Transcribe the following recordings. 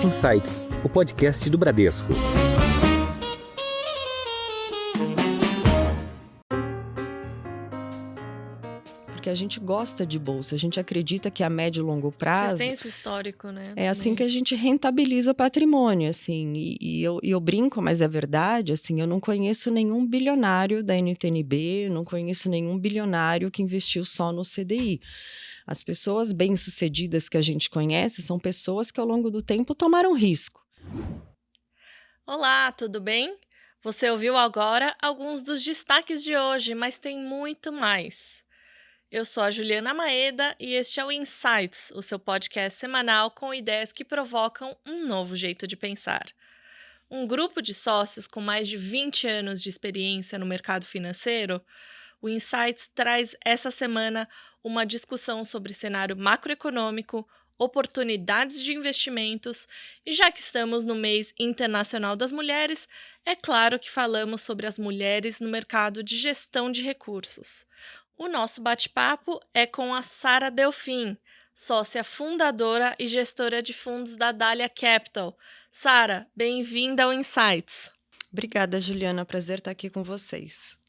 Insights, o podcast do Bradesco. Porque a gente gosta de bolsa, a gente acredita que a médio e longo prazo... Vocês têm esse histórico, né? É assim que a gente rentabiliza o patrimônio, assim, eu brinco, mas é verdade, assim, eu não conheço nenhum bilionário da NTN-B, não conheço nenhum bilionário que investiu só no CDI. As pessoas bem-sucedidas que a gente conhece são pessoas que ao longo do tempo tomaram risco. Olá, tudo bem? Você ouviu agora alguns dos destaques de hoje, mas tem muito mais. Eu sou a Juliana Maeda e este é o Insights, o seu podcast semanal com ideias que provocam um novo jeito de pensar. Um grupo de sócios com mais de 20 anos de experiência no mercado financeiro, o Insights traz essa semana uma discussão sobre cenário macroeconômico, oportunidades de investimentos e já que estamos no mês internacional das mulheres, é claro que falamos sobre as mulheres no mercado de gestão de recursos. O nosso bate-papo é com a Sara Delfim, sócia fundadora e gestora de fundos da Dália Capital. Sara, bem-vinda ao Insights. Obrigada, Juliana, prazer estar aqui com vocês.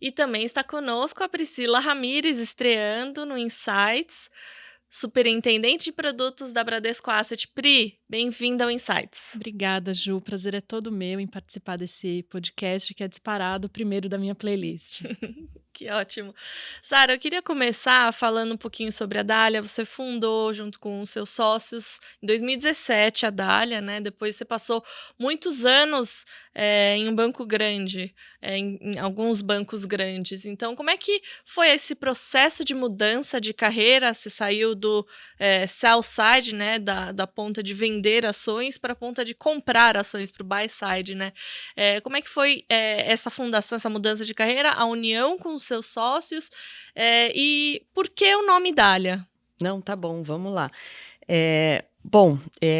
E também está conosco a Priscila Ramires, estreando no Insights, superintendente de produtos da Bradesco Asset. Pri, bem-vinda ao Insights. Obrigada, Ju. O prazer é todo meu em participar desse podcast que é disparado o primeiro da minha playlist. Que ótimo. Sara, eu queria começar falando um pouquinho sobre a Dália. Você fundou, junto com os seus sócios, em 2017 a Dália, né? Depois você passou muitos anos em um banco grande, em alguns bancos grandes. Então, como é que foi esse processo de mudança de carreira? Você saiu do sell side, né? Da ponta de vender ações para a ponta de comprar ações, para o buy side, né? Como é que foi essa fundação, essa mudança de carreira, a união com os seus sócios e por que o nome Dália? Não, tá bom, vamos lá.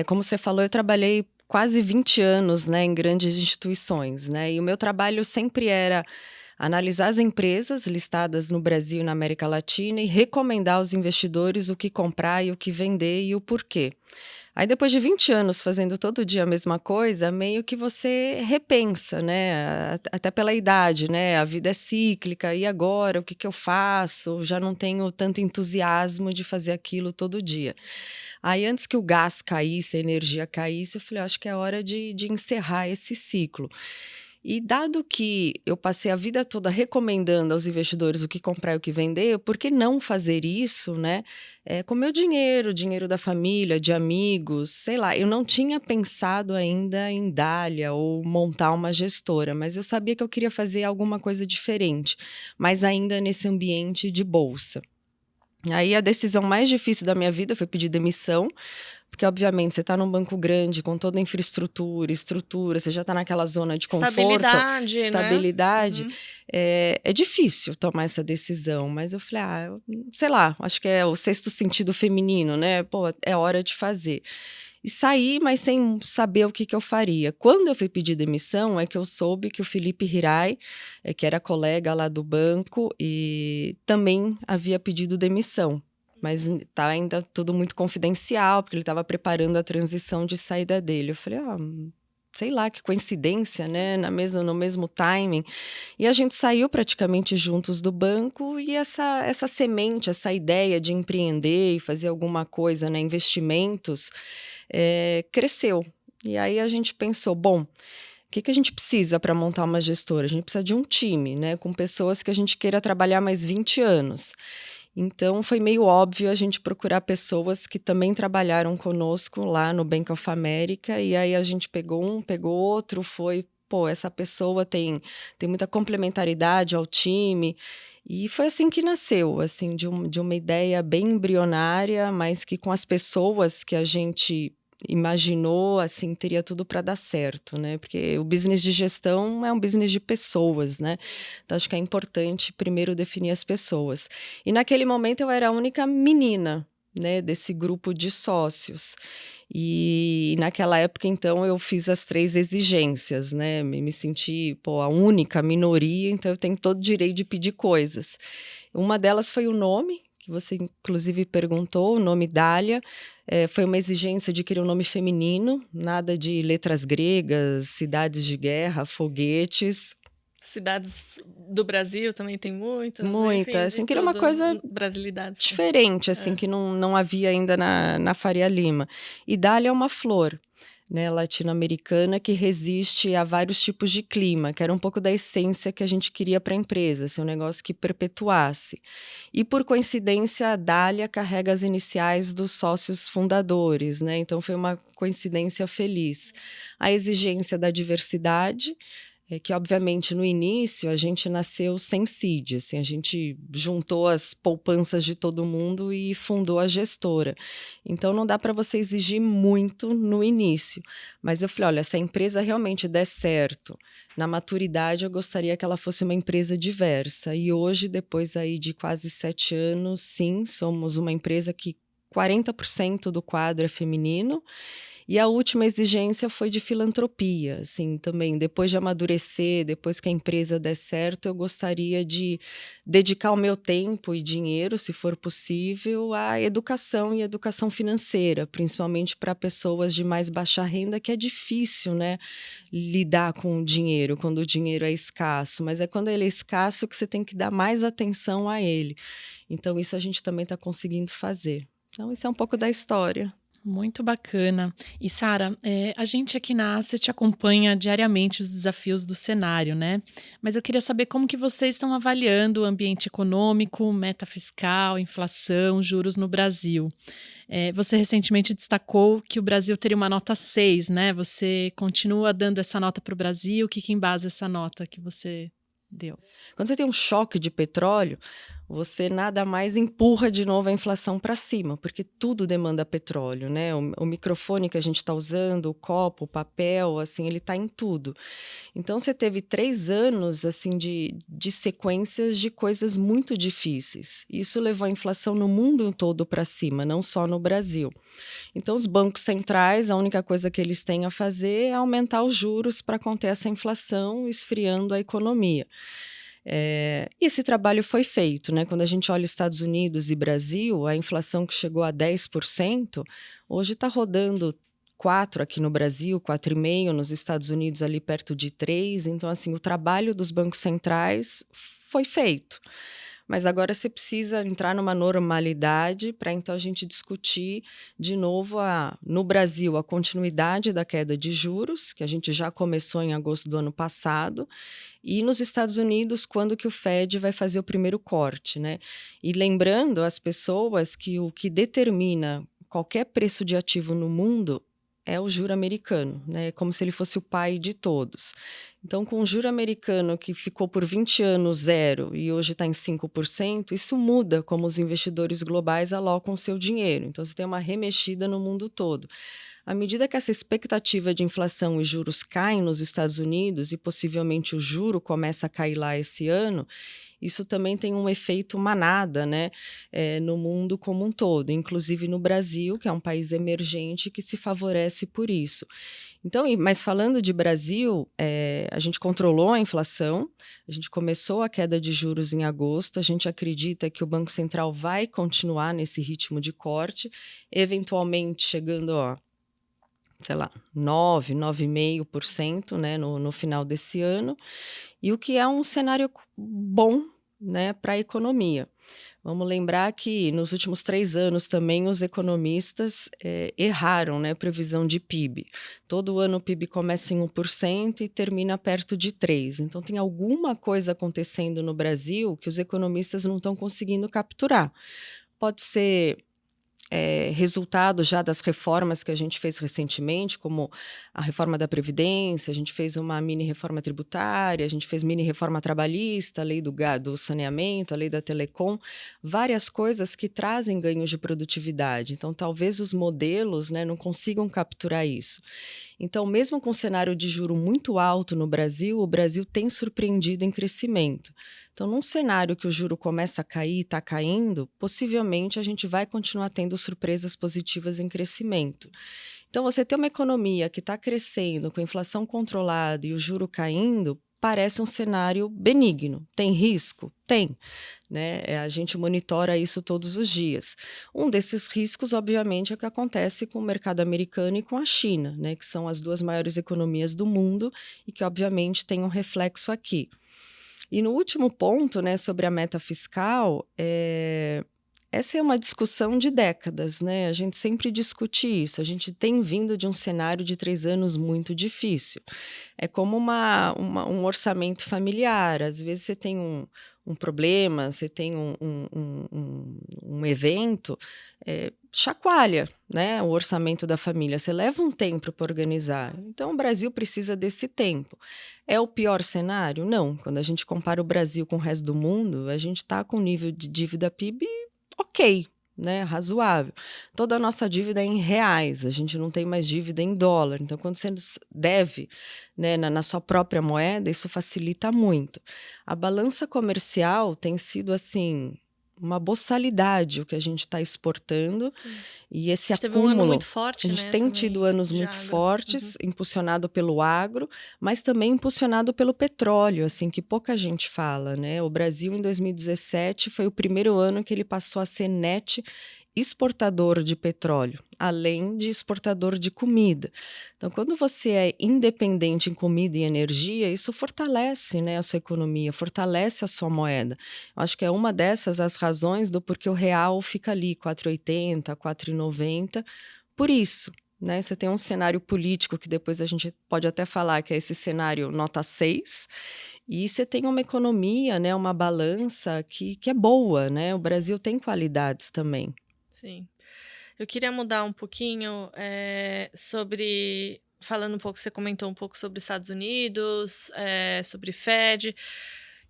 Como você falou, eu trabalhei quase 20 anos, né, em grandes instituições, né, e o meu trabalho sempre era analisar as empresas listadas no Brasil e na América Latina e recomendar aos investidores o que comprar e o que vender e o porquê. Aí depois de 20 anos fazendo todo dia a mesma coisa, meio que você repensa, né, até pela idade, né, a vida é cíclica, e agora o que que eu faço? Já não tenho tanto entusiasmo de fazer aquilo todo dia. Aí antes que o gás caísse, a energia caísse, eu falei, acho que é hora de encerrar esse ciclo. E dado que eu passei a vida toda recomendando aos investidores o que comprar e o que vender, por que não fazer isso, né? Com meu dinheiro, dinheiro da família, de amigos, sei lá. Eu não tinha pensado ainda em Dália ou montar uma gestora, mas eu sabia que eu queria fazer alguma coisa diferente, mas ainda nesse ambiente de bolsa. Aí a decisão mais difícil da minha vida foi pedir demissão, porque obviamente você está num banco grande, com toda a infraestrutura, estrutura, você já está naquela zona de conforto, estabilidade, né? É difícil tomar essa decisão, mas eu falei, sei lá, acho que é o sexto sentido feminino, né? Pô, é hora de fazer. E saí, mas sem saber o que eu faria. Quando eu fui pedir demissão, é que eu soube que o Felipe Hirai, que era colega lá do banco, e também havia pedido demissão. Mas tá ainda tudo muito confidencial, porque ele estava preparando a transição de saída dele. Eu falei, sei lá, que coincidência, né? No mesmo timing. E a gente saiu praticamente juntos do banco e essa semente, essa ideia de empreender e fazer alguma coisa, né? Investimentos, cresceu. E aí a gente pensou, bom, o que a gente precisa para montar uma gestora? A gente precisa de um time, né? Com pessoas que a gente queira trabalhar mais 20 anos. Então, foi meio óbvio a gente procurar pessoas que também trabalharam conosco lá no Bank of America, e aí a gente pegou um, pegou outro, essa pessoa tem muita complementaridade ao time, e foi assim que nasceu, assim, de uma ideia bem embrionária, mas que com as pessoas que a gente imaginou, assim, teria tudo para dar certo, né? Porque o business de gestão é um business de pessoas, né? Então, acho que é importante primeiro definir as pessoas. E naquele momento eu era a única menina, né, desse grupo de sócios. E naquela época, então, eu fiz as 3 exigências, né? Me senti, a única minoria, então eu tenho todo o direito de pedir coisas. Uma delas foi o nome, que você inclusive perguntou, o nome Dália, foi uma exigência de querer um nome feminino, nada de letras gregas, cidades de guerra, foguetes. Cidades do Brasil também tem muitas, Muita, enfim, de assim, queria uma tudo, coisa brasilidades. diferente, assim, que não havia ainda na Faria Lima. E dália é uma flor, né, latino-americana que resiste a vários tipos de clima, que era um pouco da essência que a gente queria para a empresa, assim, um negócio que perpetuasse. E, por coincidência, a dália carrega as iniciais dos sócios fundadores, né, então foi uma coincidência feliz. A exigência da diversidade, que obviamente no início a gente nasceu sem CID, assim, a gente juntou as poupanças de todo mundo e fundou a gestora. Então não dá para você exigir muito no início. Mas eu falei, olha, se a empresa realmente der certo, na maturidade eu gostaria que ela fosse uma empresa diversa. E hoje, depois aí de quase 7 anos, sim, somos uma empresa que 40% do quadro é feminino. E a última exigência foi de filantropia, assim, também. Depois de amadurecer, depois que a empresa der certo, eu gostaria de dedicar o meu tempo e dinheiro, se for possível, à educação e educação financeira, principalmente para pessoas de mais baixa renda, que é difícil, né, lidar com o dinheiro, quando o dinheiro é escasso. Mas é quando ele é escasso que você tem que dar mais atenção a ele. Então, isso a gente também está conseguindo fazer. Então, isso é um pouco da história. Muito bacana. E Sara, a gente aqui na Asset acompanha diariamente os desafios do cenário, né? Mas eu queria saber como que vocês estão avaliando o ambiente econômico, meta fiscal, inflação, juros no Brasil. Você recentemente destacou que o Brasil teria uma nota 6, né? Você continua dando essa nota para o Brasil? O que embasa essa nota que você deu? Quando você tem um choque de petróleo, você nada mais empurra de novo a inflação para cima, porque tudo demanda petróleo, né? O microfone que a gente está usando, o copo, o papel, assim, ele está em tudo. Então, você teve 3 anos, assim, de sequências de coisas muito difíceis. Isso levou a inflação no mundo todo para cima, não só no Brasil. Então, os bancos centrais, a única coisa que eles têm a fazer é aumentar os juros para conter essa inflação, esfriando a economia. E esse trabalho foi feito, né? Quando a gente olha Estados Unidos e Brasil, a inflação que chegou a 10%, hoje está rodando 4 aqui no Brasil, 4,5 nos Estados Unidos, ali perto de 3. Então, assim, o trabalho dos bancos centrais foi feito. Mas agora você precisa entrar numa normalidade para então a gente discutir de novo, no Brasil, a continuidade da queda de juros, que a gente já começou em agosto do ano passado, e nos Estados Unidos, quando que o Fed vai fazer o primeiro corte, né? E lembrando às pessoas que o que determina qualquer preço de ativo no mundo é o juro americano, né? Como se ele fosse o pai de todos. Então, com o juro americano que ficou por 20 anos zero e hoje está em 5%, isso muda como os investidores globais alocam seu dinheiro. Então, você tem uma remexida no mundo todo. À medida que essa expectativa de inflação e juros caem nos Estados Unidos e possivelmente o juro começa a cair lá esse ano, isso também tem um efeito manada, né, no mundo como um todo, inclusive no Brasil, que é um país emergente que se favorece por isso. Então, mas falando de Brasil, a gente controlou a inflação, a gente começou a queda de juros em agosto, a gente acredita que o Banco Central vai continuar nesse ritmo de corte, eventualmente chegando sei lá, 9,5%, né, no final desse ano, e o que é um cenário bom, né, para a economia. Vamos lembrar que nos últimos 3 anos também os economistas erraram, né, previsão de PIB. Todo ano o PIB começa em 1% e termina perto de 3%. Então tem alguma coisa acontecendo no Brasil que os economistas não estão conseguindo capturar. Pode ser resultado já das reformas que a gente fez recentemente, como a reforma da Previdência, a gente fez uma mini reforma tributária, a gente fez mini reforma trabalhista, a lei do saneamento, a lei da telecom, várias coisas que trazem ganhos de produtividade. Então, talvez os modelos, né, não consigam capturar isso. Então, mesmo com um cenário de juro muito alto no Brasil, o Brasil tem surpreendido em crescimento. Então, num cenário que o juro começa a cair e está caindo, possivelmente a gente vai continuar tendo surpresas positivas em crescimento. Então, você ter uma economia que está crescendo, com a inflação controlada e o juro caindo, parece um cenário benigno. Tem risco? Tem. Né? A gente monitora isso todos os dias. Um desses riscos, obviamente, é o que acontece com o mercado americano e com a China, né? Que são as duas maiores economias do mundo e que, obviamente, tem um reflexo aqui. E no último ponto, né, sobre a meta fiscal, essa é uma discussão de décadas, né? A gente sempre discute isso. A gente tem vindo de um cenário de 3 anos muito difícil. É como um orçamento familiar. Às vezes você tem um problema, você tem um evento, chacoalha, né, o orçamento da família. Você leva um tempo para organizar. Então, o Brasil precisa desse tempo. É o pior cenário? Não. Quando a gente compara o Brasil com o resto do mundo, a gente está com um nível de dívida PIB ok, né, razoável. Toda a nossa dívida é em reais, a gente não tem mais dívida em dólar. Então, quando você deve, né, na sua própria moeda, isso facilita muito. A balança comercial tem sido, assim, uma boçalidade o que a gente está exportando. Sim. E esse A gente teve um ano acúmulo, muito forte, a gente né, tem também, tido anos de muito agro. fortes, impulsionado pelo agro, mas também impulsionado pelo petróleo, assim, que pouca gente fala, né? O Brasil, em 2017, foi o primeiro ano que ele passou a ser net exportador de petróleo, além de exportador de comida. Então, quando você é independente em comida e energia, isso fortalece, né, a sua economia, fortalece a sua moeda. Eu acho que é uma dessas as razões do porquê o real fica ali, 4,80, 4,90, por isso. Né? Você tem um cenário político que depois a gente pode até falar que é esse cenário nota 6, e você tem uma economia, né, uma balança que é boa, né? O Brasil tem qualidades também. Sim. Eu queria mudar um pouquinho falando um pouco, você comentou um pouco sobre Estados Unidos, sobre Fed,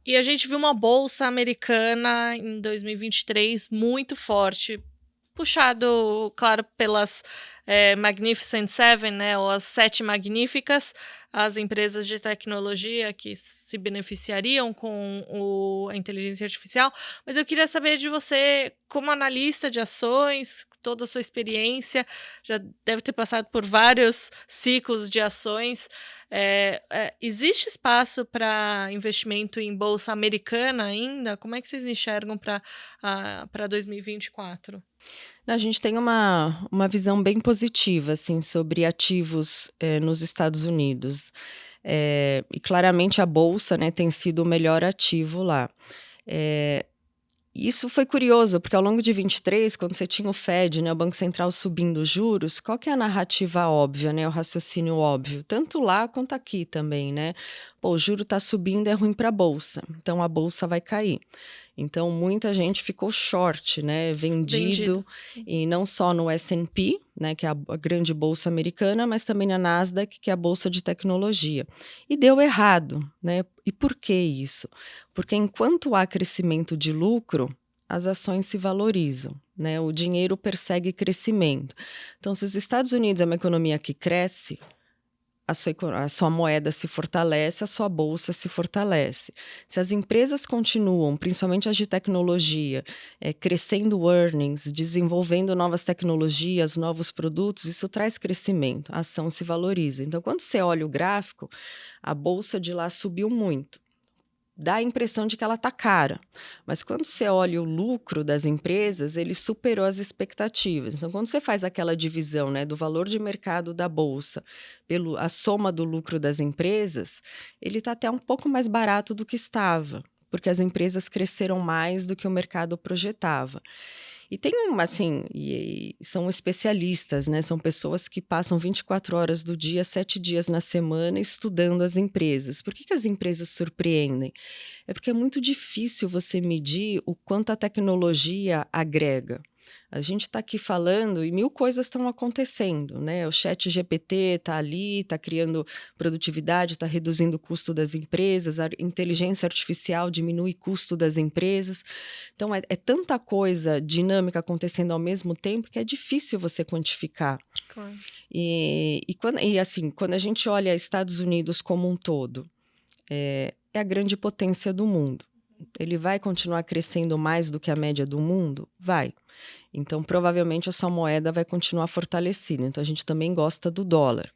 e a gente viu uma bolsa americana em 2023 muito forte, puxado, claro, pelas Magnificent Seven, né, ou as 7 magníficas, as empresas de tecnologia que se beneficiariam com a inteligência artificial. Mas eu queria saber de você, como analista de ações, toda a sua experiência, já deve ter passado por vários ciclos de ações. Existe espaço para investimento em bolsa americana ainda? Como é que vocês enxergam para 2024? A gente tem uma visão bem positiva, assim, sobre ativos nos Estados Unidos. E claramente a Bolsa, né, tem sido o melhor ativo lá. Isso foi curioso, porque ao longo de 23, quando você tinha o Fed, né, o Banco Central subindo os juros, qual que é a narrativa óbvia, né, o raciocínio óbvio? Tanto lá quanto aqui também, né? Pô, o juro está subindo, é ruim para a Bolsa, então a Bolsa vai cair. Então, muita gente ficou short, né, vendido, e não só no S&P, né, que é a grande bolsa americana, mas também na Nasdaq, que é a bolsa de tecnologia. E deu errado, né? E por que isso? Porque enquanto há crescimento de lucro, as ações se valorizam, né? O dinheiro persegue crescimento. Então, se os Estados Unidos é uma economia que cresce, a sua moeda se fortalece, a sua bolsa se fortalece. Se as empresas continuam, principalmente as de tecnologia, crescendo earnings, desenvolvendo novas tecnologias, novos produtos, isso traz crescimento, a ação se valoriza. Então, quando você olha o gráfico, a bolsa de lá subiu muito. Dá a impressão de que ela está cara, mas quando você olha o lucro das empresas, ele superou as expectativas. Então, quando você faz aquela divisão, né, do valor de mercado da bolsa a soma do lucro das empresas, ele está até um pouco mais barato do que estava, porque as empresas cresceram mais do que o mercado projetava. E tem assim, são especialistas, né? São pessoas que passam 24 horas do dia, 7 dias na semana, estudando as empresas. Por que as empresas surpreendem? É porque é muito difícil você medir o quanto a tecnologia agrega. A gente está aqui falando e 1000 coisas estão acontecendo, né? O ChatGPT está ali, está criando produtividade, está reduzindo o custo das empresas, a inteligência artificial diminui o custo das empresas. Então, é tanta coisa dinâmica acontecendo ao mesmo tempo que é difícil você quantificar. Claro. Assim, quando a gente olha Estados Unidos como um todo, é a grande potência do mundo. Ele vai continuar crescendo mais do que a média do mundo? Vai. Então, provavelmente, a sua moeda vai continuar fortalecida. Então, a gente também gosta do dólar.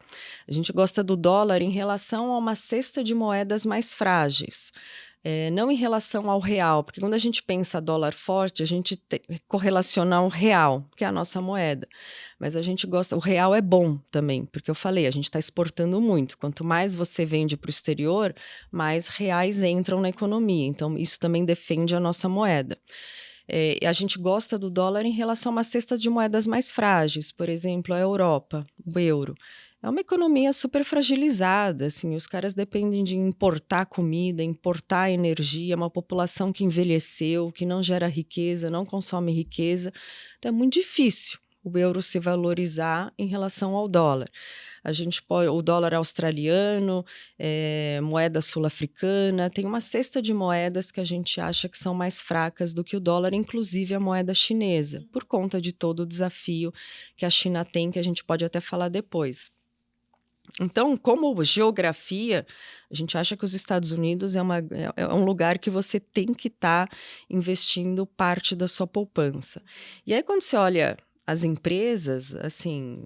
A gente gosta do dólar em relação a uma cesta de moedas mais frágeis. Não em relação ao real, porque quando a gente pensa dólar forte, a gente correlaciona ao real, que é a nossa moeda. Mas a gente gosta, o real é bom também, porque eu falei, a gente está exportando muito. Quanto mais você vende para o exterior, mais reais entram na economia. Então, isso também defende a nossa moeda. A gente gosta do dólar em relação a uma cesta de moedas mais frágeis, por exemplo, a Europa, o euro. É uma economia super fragilizada, assim, os caras dependem de importar comida, importar energia, uma população que envelheceu, que não gera riqueza, não consome riqueza. Então é muito difícil o euro se valorizar em relação ao dólar. A gente pode, o dólar australiano, moeda sul-africana, tem uma cesta de moedas que a gente acha que são mais fracas do que o dólar, inclusive a moeda chinesa, por conta de todo o desafio que a China tem, que a gente pode até falar depois. Então, como geografia, a gente acha que os Estados Unidos é um lugar que você tem que estar investindo parte da sua poupança. E aí, quando você olha as empresas, assim,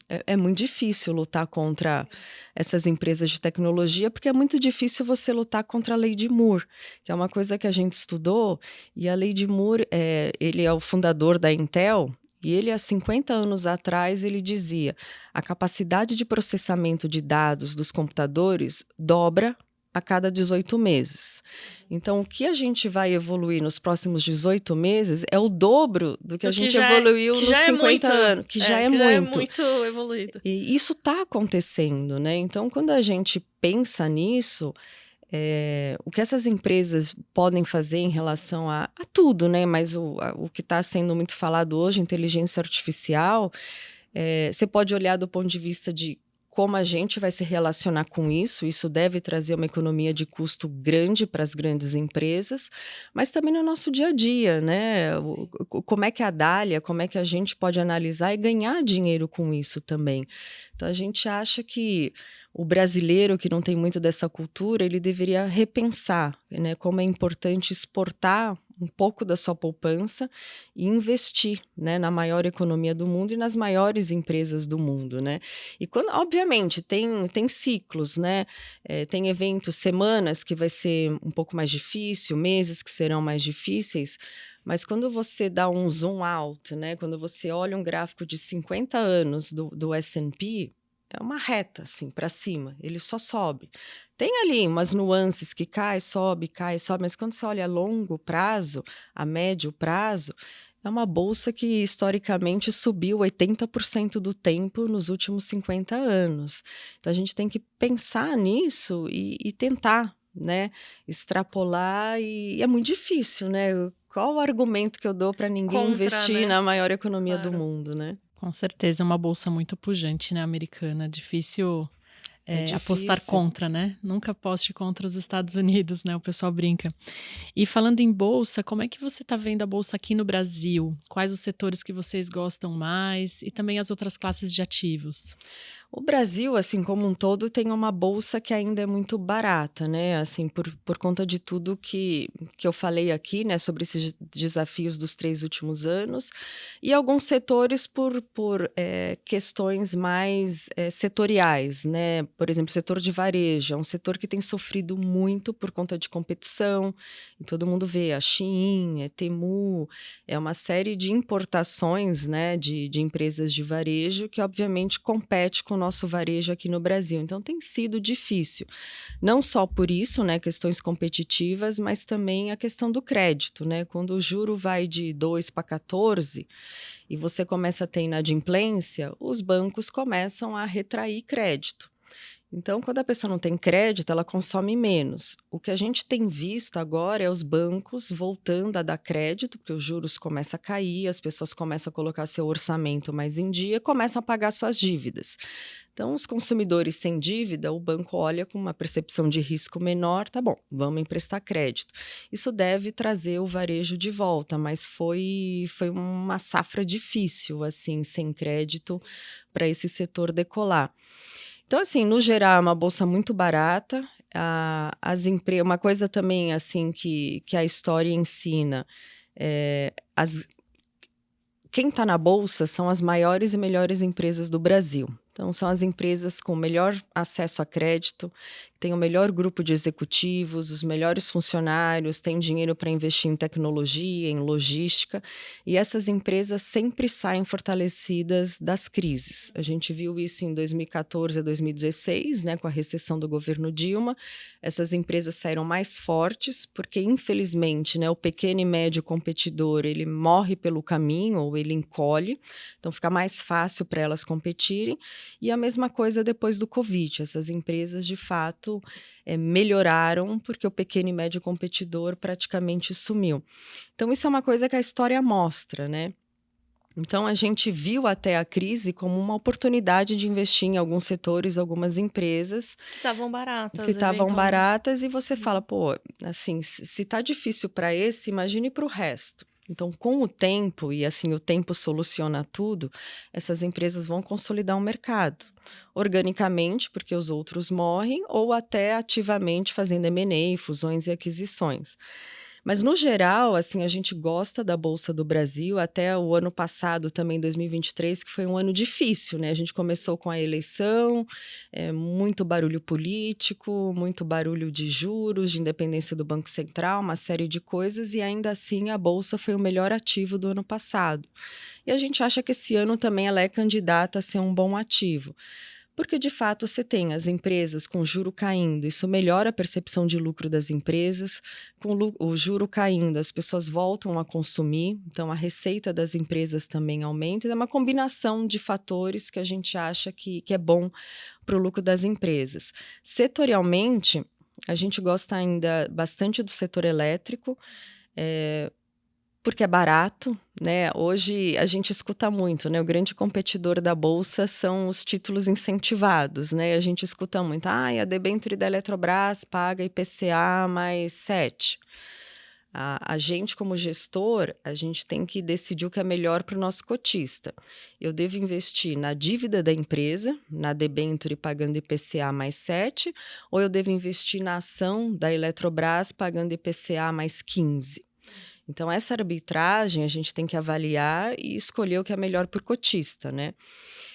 é muito difícil lutar contra essas empresas de tecnologia, porque é muito difícil você lutar contra a lei de Moore, que é uma coisa que a gente estudou, e a lei de Moore, ele é o fundador da Intel. E ele, há 50 anos atrás, ele dizia: a capacidade de processamento de dados dos computadores dobra a cada 18 meses. Então, o que a gente vai evoluir nos próximos 18 meses é o dobro do que a gente evoluiu nos 50 anos, que já é muito. Já é muito evoluído. E isso está acontecendo, né? Então, quando a gente pensa nisso, o que essas empresas podem fazer em relação a tudo, né? Mas o que está sendo muito falado hoje, inteligência artificial, você pode olhar do ponto de vista de como a gente vai se relacionar com isso. Isso deve trazer uma economia de custo grande para as grandes empresas, mas também no nosso dia a dia, né? Como é que a Dália, como é que a gente pode analisar e ganhar dinheiro com isso também. Então, a gente acha que o brasileiro que não tem muito dessa cultura, ele deveria repensar, né, como é importante exportar um pouco da sua poupança e investir, né, na maior economia do mundo e nas maiores empresas do mundo, né? E quando, obviamente, tem ciclos, né? Tem eventos, semanas que vai ser um pouco mais difícil, meses que serão mais difíceis, mas quando você dá um zoom out, né, quando você olha um gráfico de 50 anos do S&P, é uma reta, assim, para cima. Ele só sobe. Tem ali umas nuances que cai, sobe, mas quando você olha a longo prazo, a médio prazo, é uma bolsa que, historicamente, subiu 80% do tempo nos últimos 50 anos. Então, a gente tem que pensar nisso e tentar, né, extrapolar, e é muito difícil, né? Qual o argumento que eu dou para ninguém investir, né, na maior economia do mundo, né? Com certeza, é uma bolsa muito pujante, né, americana. Difícil apostar contra, né? Nunca aposte contra os Estados Unidos, né? O pessoal brinca. E falando em bolsa, como é que você está vendo a bolsa aqui no Brasil? Quais os setores que vocês gostam mais? E também as outras classes de ativos? O Brasil, assim, como um todo, tem uma bolsa que ainda é muito barata, né? Assim, por conta de tudo que eu falei aqui, né? Sobre esses desafios dos 3 últimos anos. E alguns setores por questões mais setoriais, né? Por exemplo, o setor de varejo é um setor que tem sofrido muito por conta de competição. E todo mundo vê a Shein, Temu, é uma série de importações, né? De empresas de varejo que, obviamente, compete com o nosso varejo aqui no Brasil. Então, tem sido difícil. Não só por isso, né, questões competitivas, mas também a questão do crédito, né? Quando o juro vai de 2 para 14 e você começa a ter inadimplência, os bancos começam a retrair crédito. Então, quando a pessoa não tem crédito, ela consome menos. O que a gente tem visto agora é os bancos voltando a dar crédito, porque os juros começam a cair, as pessoas começam a colocar seu orçamento mais em dia, começam a pagar suas dívidas. Então, os consumidores sem dívida, o banco olha com uma percepção de risco menor, tá bom, vamos emprestar crédito. Isso deve trazer o varejo de volta, mas foi uma safra difícil, assim, sem crédito, para esse setor decolar. Então, assim, no geral, é uma bolsa muito barata. Uma coisa também, assim, que a história ensina, quem está na Bolsa são as maiores e melhores empresas do Brasil. Então, são as empresas com melhor acesso a crédito, têm o melhor grupo de executivos, os melhores funcionários, têm dinheiro para investir em tecnologia, em logística, e essas empresas sempre saem fortalecidas das crises. A gente viu isso em 2014 a 2016, né, com a recessão do governo Dilma. Essas empresas saíram mais fortes, porque, infelizmente, né, o pequeno e médio competidor, ele morre pelo caminho, ou ele encolhe, então fica mais fácil para elas competirem. E a mesma coisa depois do Covid. Essas empresas, de fato, melhoraram porque o pequeno e médio competidor praticamente sumiu. Então, isso é uma coisa que a história mostra, né? Então, a gente viu até a crise como uma oportunidade de investir em alguns setores, algumas empresas Que estavam baratas, que estavam eventualmente. baratas, e você fala, pô, assim, se tá difícil para esse, imagine para o resto. Então, com o tempo, e assim, o tempo soluciona tudo, essas empresas vão consolidar o mercado. Organicamente, porque os outros morrem, ou até ativamente fazendo M&A, fusões e aquisições. Mas, no geral, assim, a gente gosta da Bolsa do Brasil, até o ano passado, também 2023, que foi um ano difícil, né? A gente começou com a eleição, muito barulho político, muito barulho de juros, de independência do Banco Central, uma série de coisas, e ainda assim a Bolsa foi o melhor ativo do ano passado. E a gente acha que esse ano também ela é candidata a ser um bom ativo. Porque, de fato, você tem as empresas com juro caindo, isso melhora a percepção de lucro das empresas. Com o juro caindo, as pessoas voltam a consumir, então a receita das empresas também aumenta. É uma combinação de fatores que a gente acha que é bom para o lucro das empresas. Setorialmente, a gente gosta ainda bastante do setor elétrico, porque é barato, né? Hoje a gente escuta muito, né? O grande competidor da Bolsa são os títulos incentivados, né? A gente escuta muito, a debênture da Eletrobras paga IPCA mais 7. A gente, como gestor, a gente tem que decidir o que é melhor para o nosso cotista. Eu devo investir na dívida da empresa, na debênture pagando IPCA mais 7, ou eu devo investir na ação da Eletrobras pagando IPCA mais 15? Então, essa arbitragem a gente tem que avaliar e escolher o que é melhor para o cotista, né?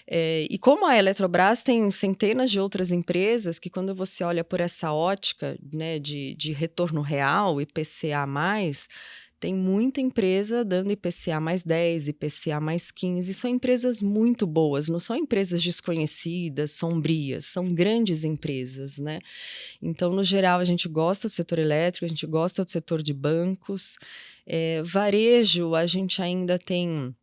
E como a Eletrobras tem centenas de outras empresas que, quando você olha por essa ótica, né, de retorno real, IPCA+, tem muita empresa dando IPCA mais 10, IPCA mais 15, são empresas muito boas, não são empresas desconhecidas, sombrias, são grandes empresas, né? Então, no geral, a gente gosta do setor elétrico, a gente gosta do setor de bancos. Varejo, a gente ainda tem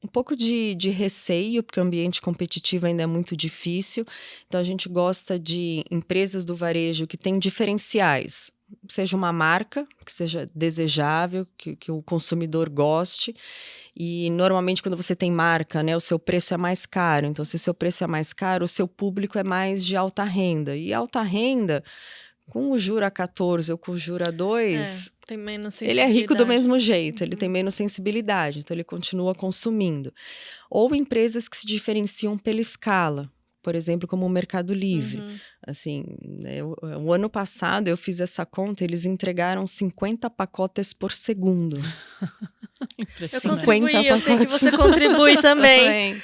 um pouco de receio, porque o ambiente competitivo ainda é muito difícil. Então, a gente gosta de empresas do varejo que têm diferenciais, seja uma marca que seja desejável, que o consumidor goste. E, normalmente, quando você tem marca, né, o seu preço é mais caro. Então, se o seu preço é mais caro, o seu público é mais de alta renda. E alta renda, com o juro a 14 ou com o juro a 2... Tem menos ele é rico do sensibilidade. mesmo jeito, ele tem menos sensibilidade, então ele continua consumindo. Ou empresas que se diferenciam pela escala, por exemplo, como o Mercado Livre. Assim, o ano passado eu fiz essa conta, eles entregaram 50 pacotes por segundo. Eu Impressionante. contribuí, eu sei que pacotes. você contribui também. Também.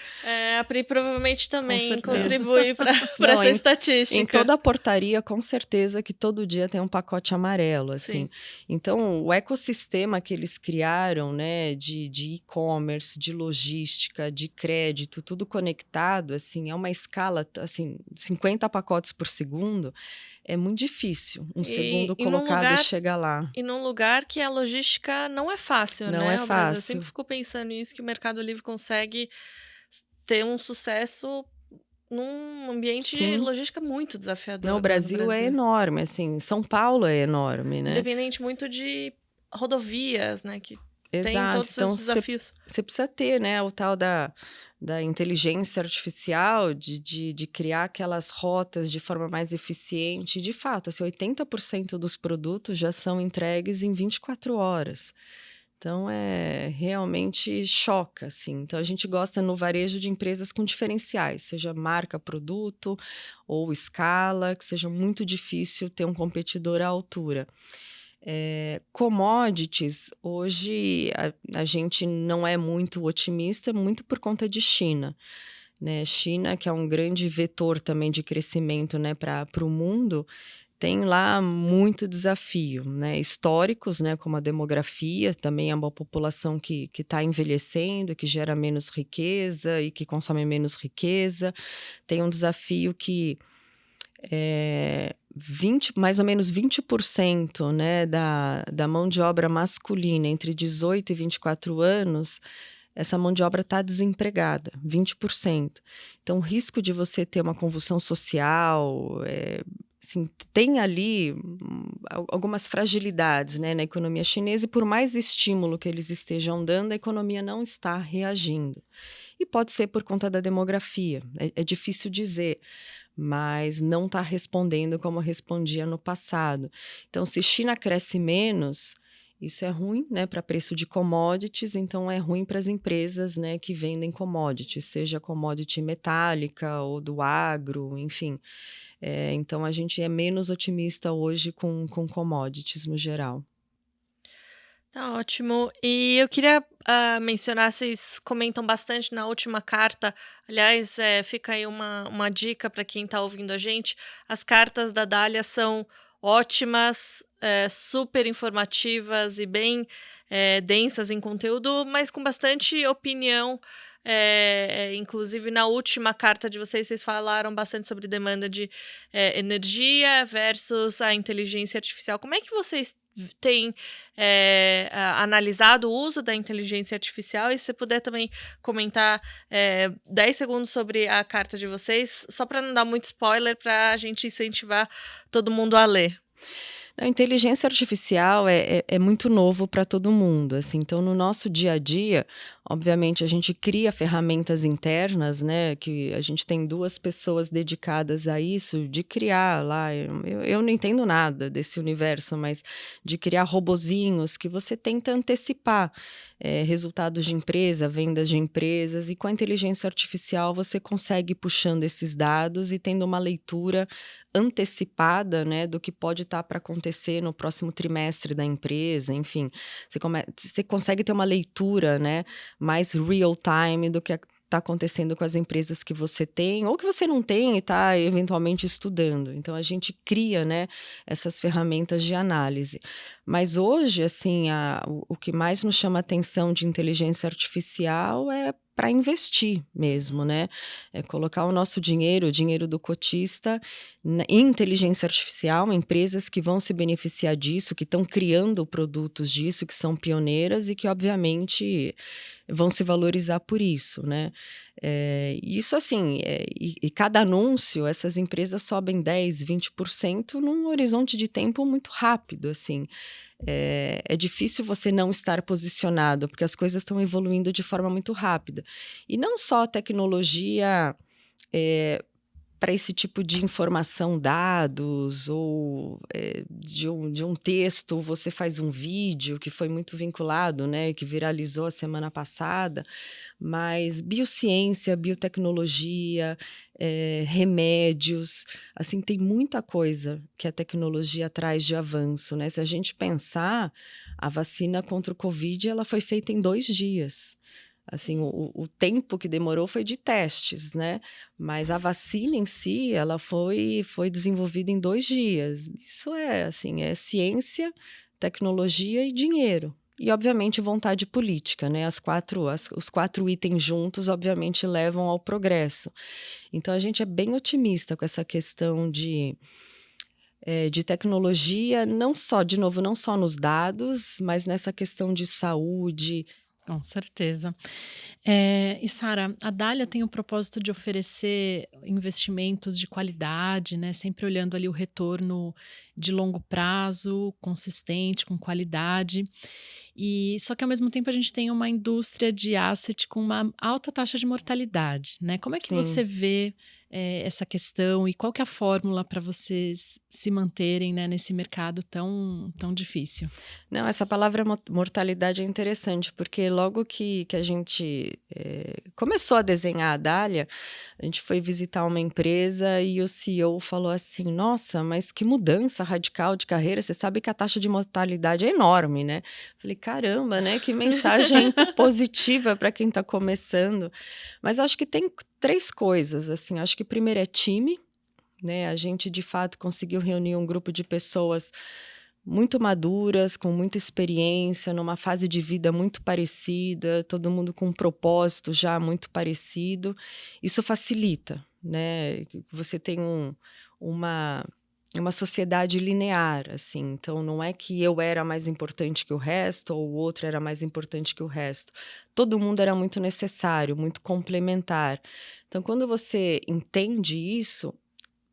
A Pri provavelmente também certeza. contribui para Não, essa estatística. Em toda a portaria, com certeza que todo dia tem um pacote amarelo, assim. Sim. Então, o ecossistema que eles criaram, né, de e-commerce, de logística, de crédito, tudo conectado, assim, é uma escala, assim, 50 pacotes por segundo, é muito difícil um segundo e num colocado lugar- chegar lá. E num lugar que a logística não é fácil, Não né? é O Brasil, eu fácil. sempre fico pensando nisso, que o Mercado Livre consegue ter um sucesso num ambiente de Sim. logística muito desafiador. Não, né, o no Brasil é enorme, assim, São Paulo é enorme, né? Independente muito de rodovias, né? Que tem Exato. todos os Então, seus desafios. você precisa ter, né, o tal da inteligência artificial, de criar aquelas rotas de forma mais eficiente. De fato, assim, 80% dos produtos já são entregues em 24 horas. Então, realmente choca, assim. Então, a gente gosta no varejo de empresas com diferenciais, seja marca, produto ou escala, que seja muito difícil ter um competidor à altura. Commodities, hoje a gente não é muito otimista, muito por conta de China, né? China, que é um grande vetor também de crescimento, né, para o mundo, tem lá muito desafio, né, históricos, né, como a demografia, também é uma população que está envelhecendo, que gera menos riqueza e que consome menos riqueza. Tem um desafio que mais ou menos 20%, né, da mão de obra masculina entre 18 e 24 anos, essa mão de obra está desempregada, 20%. Então, o risco de você ter uma convulsão social, assim, tem ali algumas fragilidades, né, na economia chinesa, e por mais estímulo que eles estejam dando, a economia não está reagindo. E pode ser por conta da demografia, é difícil dizer, mas não está respondendo como respondia no passado. Então, se China cresce menos, isso é ruim, né, para preço de commodities, então é ruim para as empresas, né, que vendem commodities, seja commodity metálica ou do agro, enfim. Então, a gente é menos otimista hoje com commodities no geral. Tá ótimo. E eu queria mencionar, vocês comentam bastante na última carta. Aliás, fica aí uma dica para quem está ouvindo a gente. As cartas da Dália são ótimas, super informativas e bem densas em conteúdo, mas com bastante opinião. Inclusive, na última carta de vocês, vocês falaram bastante sobre demanda de energia versus a inteligência artificial. Como é que vocês têm analisado o uso da inteligência artificial? E se você puder também comentar 10 segundos sobre a carta de vocês, só para não dar muito spoiler, para a gente incentivar todo mundo a ler. A inteligência artificial é muito novo para todo mundo, assim, então no nosso dia a dia, obviamente a gente cria ferramentas internas, né, que a gente tem 2 pessoas dedicadas a isso, de criar lá, eu não entendo nada desse universo, mas de criar robozinhos que você tenta antecipar resultados de empresa, vendas de empresas, e com a inteligência artificial você consegue ir puxando esses dados e tendo uma leitura antecipada, né, do que pode estar para acontecer no próximo trimestre da empresa, enfim, você consegue ter uma leitura, né, mais real time do que está acontecendo com as empresas que você tem ou que você não tem e está eventualmente estudando. Então a gente cria, né, essas ferramentas de análise. Mas hoje, assim, o que mais nos chama a atenção de inteligência artificial é para investir mesmo, né? É colocar o nosso dinheiro, o dinheiro do cotista, em inteligência artificial, empresas que vão se beneficiar disso, que estão criando produtos disso, que são pioneiras e que, obviamente, vão se valorizar por isso, né? Isso, assim, e cada anúncio, essas empresas sobem 10%, 20% num horizonte de tempo muito rápido, assim. É difícil você não estar posicionado, porque as coisas estão evoluindo de forma muito rápida. E não só a tecnologia para esse tipo de informação, dados, ou de um texto, você faz um vídeo, que foi muito vinculado, né, que viralizou a semana passada, mas biociência, biotecnologia, remédios, assim, tem muita coisa que a tecnologia traz de avanço, né? Se a gente pensar, a vacina contra o Covid, ela foi feita em 2 dias. Assim, o tempo que demorou foi de testes, né? Mas a vacina em si, ela foi desenvolvida em 2 dias. Isso assim, é ciência, tecnologia e dinheiro. E, obviamente, vontade política, né? Os 4 itens juntos, obviamente, levam ao progresso. Então, a gente é bem otimista com essa questão de tecnologia, não só nos dados, mas nessa questão de saúde. Com certeza. E Sara, a Dália tem o propósito de oferecer investimentos de qualidade, né? Sempre olhando ali o retorno de longo prazo, consistente, com qualidade. E só que ao mesmo tempo a gente tem uma indústria de asset com uma alta taxa de mortalidade, né? Como é que Sim. você vê essa questão e qual que é a fórmula para vocês se manterem, né, nesse mercado tão difícil? Não, essa palavra mortalidade é interessante, porque logo que a gente começou a desenhar a Dália, a gente foi visitar uma empresa e o CEO falou assim: Nossa, mas que mudança radical de carreira, você sabe que a taxa de mortalidade é enorme, né? Falei: Caramba, né? Que mensagem positiva para quem está começando. Mas eu acho que tem 3 coisas, assim, acho que primeiro é time, né? A gente de fato conseguiu reunir um grupo de pessoas muito maduras, com muita experiência, numa fase de vida muito parecida, todo mundo com um propósito já muito parecido. Isso facilita, né? Você tem uma sociedade linear, assim. Então, não é que eu era mais importante que o resto ou o outro era mais importante que o resto. Todo mundo era muito necessário, muito complementar. Então, quando você entende isso,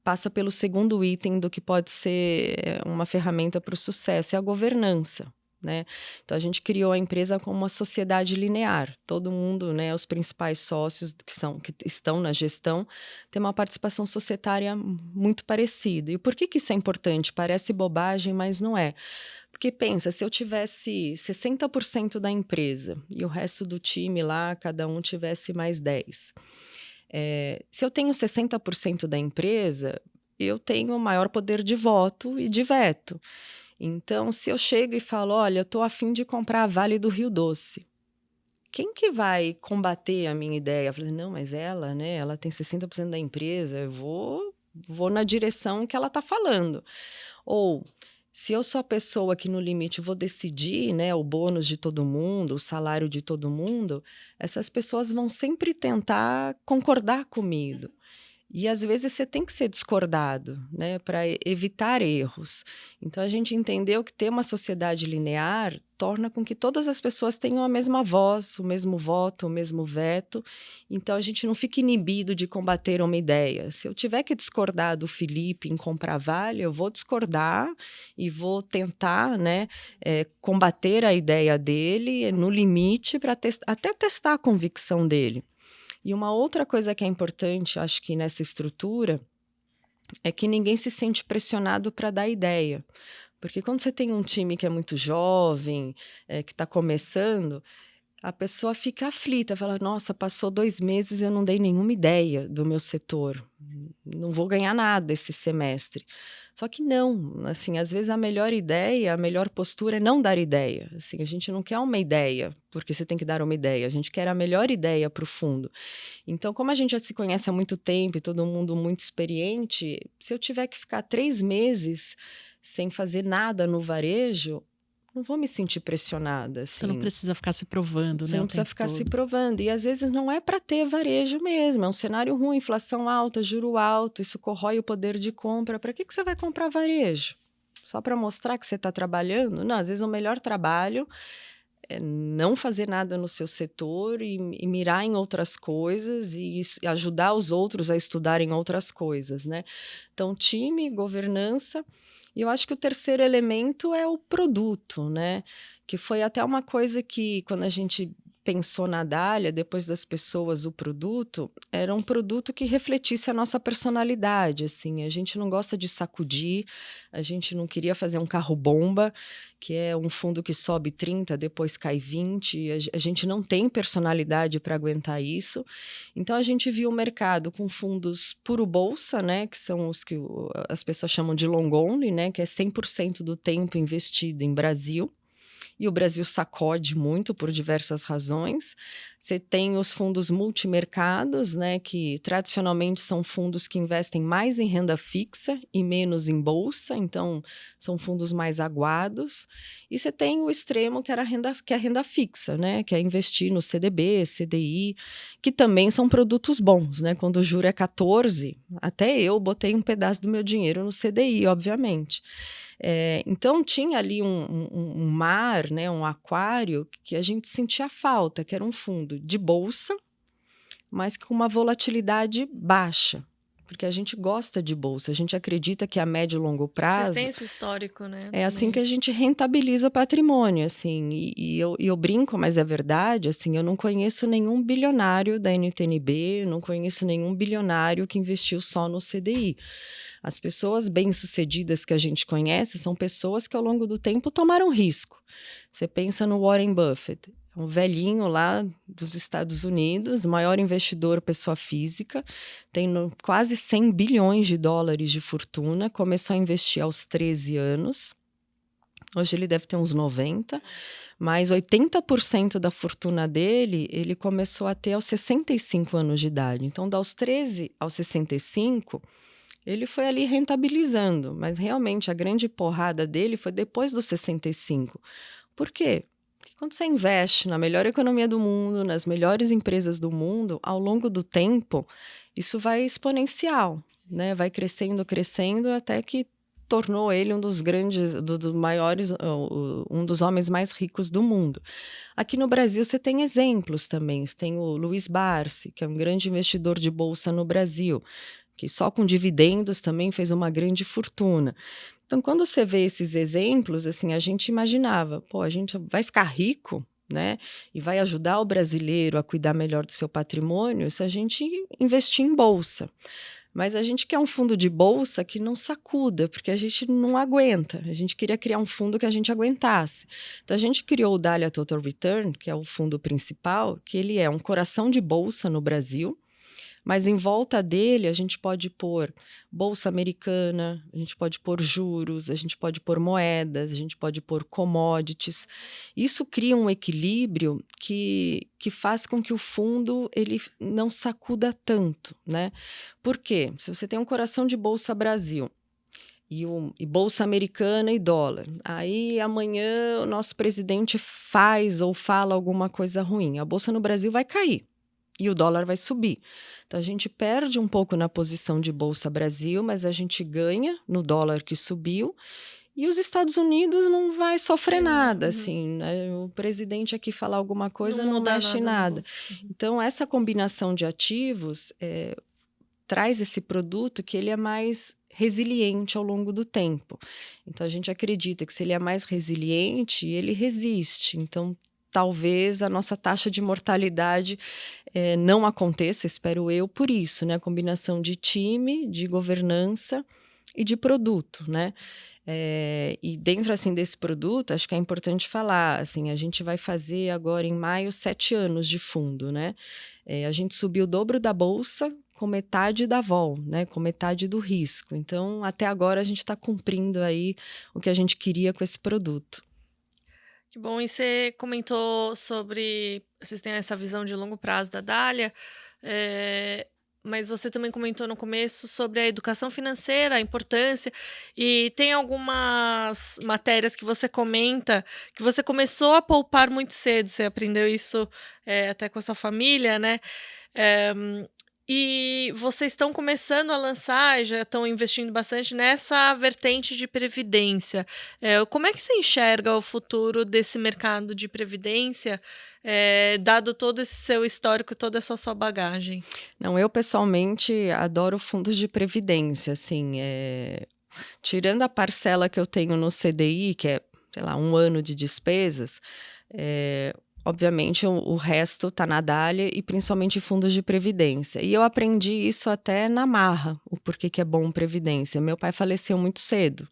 passa pelo segundo item do que pode ser uma ferramenta para o sucesso, é a governança, né? Então a gente criou a empresa como uma sociedade linear. Todo mundo, né, os principais sócios que estão na gestão, tem uma participação societária muito parecida. E por que isso é importante? Parece bobagem, mas não é. Porque pensa, se eu tivesse 60% da empresa e o resto do time lá, cada um tivesse mais 10%. Se eu tenho 60% da empresa, eu tenho maior poder de voto e de veto. Então, se eu chego e falo, olha, eu estou a fim de comprar a Vale do Rio Doce, quem que vai combater a minha ideia? Eu falei, não, mas ela, né, ela tem 60% da empresa, eu vou na direção que ela está falando. Ou, se eu sou a pessoa que no limite vou decidir, né, o bônus de todo mundo, o salário de todo mundo, essas pessoas vão sempre tentar concordar comigo. E às vezes você tem que ser discordado, né, para evitar erros. Então a gente entendeu que ter uma sociedade linear torna com que todas as pessoas tenham a mesma voz, o mesmo voto, o mesmo veto. Então a gente não fica inibido de combater uma ideia. Se eu tiver que discordar do Felipe em comprar Vale, eu vou discordar e vou tentar, né, combater a ideia dele no limite para até testar a convicção dele. E uma outra coisa que é importante, acho que nessa estrutura, é que ninguém se sente pressionado para dar ideia. Porque quando você tem um time que é muito jovem, que está começando, a pessoa fica aflita, fala, nossa, passou 2 meses e eu não dei nenhuma ideia do meu setor, não vou ganhar nada esse semestre. Só que não, assim, às vezes a melhor ideia, a melhor postura é não dar ideia. Assim, a gente não quer uma ideia, porque você tem que dar uma ideia, a gente quer a melhor ideia para o fundo. Então, como a gente já se conhece há muito tempo e todo mundo muito experiente, se eu tiver que ficar 3 meses sem fazer nada no varejo, não vou me sentir pressionada, assim. Você não precisa ficar se provando, Você né, não o precisa tempo ficar se todo. provando. E às vezes não é para ter varejo mesmo, é um cenário ruim, inflação alta, juro alto, isso corrói o poder de compra. Para que você vai comprar varejo? Só para mostrar que você está trabalhando? Não, às vezes o melhor trabalho é não fazer nada no seu setor e mirar em outras coisas e ajudar os outros a estudarem outras coisas, né? Então, time, governança. E eu acho que o terceiro elemento é o produto, né? Que foi até uma coisa que, quando a gente pensou na Dália, depois das pessoas, o produto, era um produto que refletisse a nossa personalidade, assim. A gente não gosta de sacudir, a gente não queria fazer um carro-bomba, que é um fundo que sobe 30, depois cai 20, a gente não tem personalidade para aguentar isso. Então, a gente viu o mercado com fundos puro bolsa, né, que são os que as pessoas chamam de long only, né, que é 100% do tempo investido em Brasil. E o Brasil sacode muito por diversas razões. Você tem os fundos multimercados, né, que tradicionalmente são fundos que investem mais em renda fixa e menos em bolsa, então são fundos mais aguados. E você tem o extremo que é a renda fixa, né, que é investir no CDB, CDI, que também são produtos bons, né? Quando o juro é 14, até eu botei um pedaço do meu dinheiro no CDI, obviamente. Então tinha ali um mar, né, um aquário que a gente sentia falta, que era um fundo de bolsa, mas com uma volatilidade baixa. porque a gente gosta de bolsa, a gente acredita que a médio e longo Vocês prazo têm esse histórico, né? é assim também. que a gente rentabiliza o patrimônio, assim, e eu brinco, mas é verdade, assim, eu não conheço nenhum bilionário da NTNB, não conheço nenhum bilionário que investiu só no CDI. As pessoas bem-sucedidas que a gente conhece são pessoas que ao longo do tempo tomaram risco. Você pensa no Warren Buffett, um velhinho lá dos Estados Unidos, o maior investidor pessoa física, tem quase 100 bilhões de dólares de fortuna, começou a investir aos 13 anos, hoje ele deve ter uns 90, mas 80% da fortuna dele, ele começou a ter aos 65 anos de idade. Então, aos 13 aos 65, ele foi ali rentabilizando, mas realmente a grande porrada dele foi depois dos 65. Por quê? Porque quando você investe na melhor economia do mundo, nas melhores empresas do mundo, ao longo do tempo, isso vai exponencial, né? Vai crescendo, crescendo, até que tornou ele um dos grandes, dos maiores, um dos homens mais ricos do mundo. Aqui no Brasil você tem exemplos também. Você tem o Luiz Barsi, que é um grande investidor de bolsa no Brasil, que só com dividendos também fez uma grande fortuna. Então, quando você vê esses exemplos, assim, a gente imaginava, pô, a gente vai ficar rico, né? E vai ajudar o brasileiro a cuidar melhor do seu patrimônio se a gente investir em bolsa. Mas a gente quer um fundo de bolsa que não sacuda, porque a gente não aguenta. A gente queria criar um fundo que a gente aguentasse. Então, a gente criou o Dália Total Return, que é o fundo principal, que ele é um coração de bolsa no Brasil, mas em volta dele a gente pode pôr bolsa americana, a gente pode pôr juros, a gente pode pôr moedas, a gente pode pôr commodities. Isso cria um equilíbrio que faz com que o fundo ele não sacuda tanto, né? Por quê? Se você tem um coração de Bolsa Brasil e Bolsa Americana e dólar, aí amanhã o nosso presidente faz ou fala alguma coisa ruim, a Bolsa no Brasil vai cair. E o dólar vai subir. Então, a gente perde um pouco na posição de Bolsa Brasil, mas a gente ganha no dólar que subiu. E os Estados Unidos não vai sofrer nada, assim, né? O presidente aqui falar alguma coisa não muda mexe em nada na nada. bolsa. Então, essa combinação de ativos traz esse produto que ele é mais resiliente ao longo do tempo. Então, a gente acredita que se ele é mais resiliente, ele resiste. Então, talvez a nossa taxa de mortalidade não aconteça, espero eu, por isso, né? A combinação de time, de governança e de produto, né? E dentro, assim, desse produto, acho que é importante falar, assim, a gente vai fazer agora em maio 7 anos de fundo, né? A gente subiu o dobro da bolsa com metade da vol, né? Com metade do risco. Então, até agora a gente está cumprindo aí o que a gente queria com esse produto. Que bom, e você comentou sobre vocês têm essa visão de longo prazo da Dália, mas você também comentou no começo sobre a educação financeira, a importância, e tem algumas matérias que você comenta que você começou a poupar muito cedo, você aprendeu isso até com a sua família, né? Eh, e vocês estão começando a lançar, já estão investindo bastante nessa vertente de previdência. Como é que você enxerga o futuro desse mercado de previdência, dado todo esse seu histórico, toda essa sua bagagem? Não, eu pessoalmente adoro fundos de previdência, assim, tirando a parcela que eu tenho no CDI, que é, sei lá, 1 ano de despesas, obviamente o resto está na Dália e principalmente fundos de previdência. E eu aprendi isso até na marra, o porquê que é bom previdência. Meu pai faleceu muito cedo.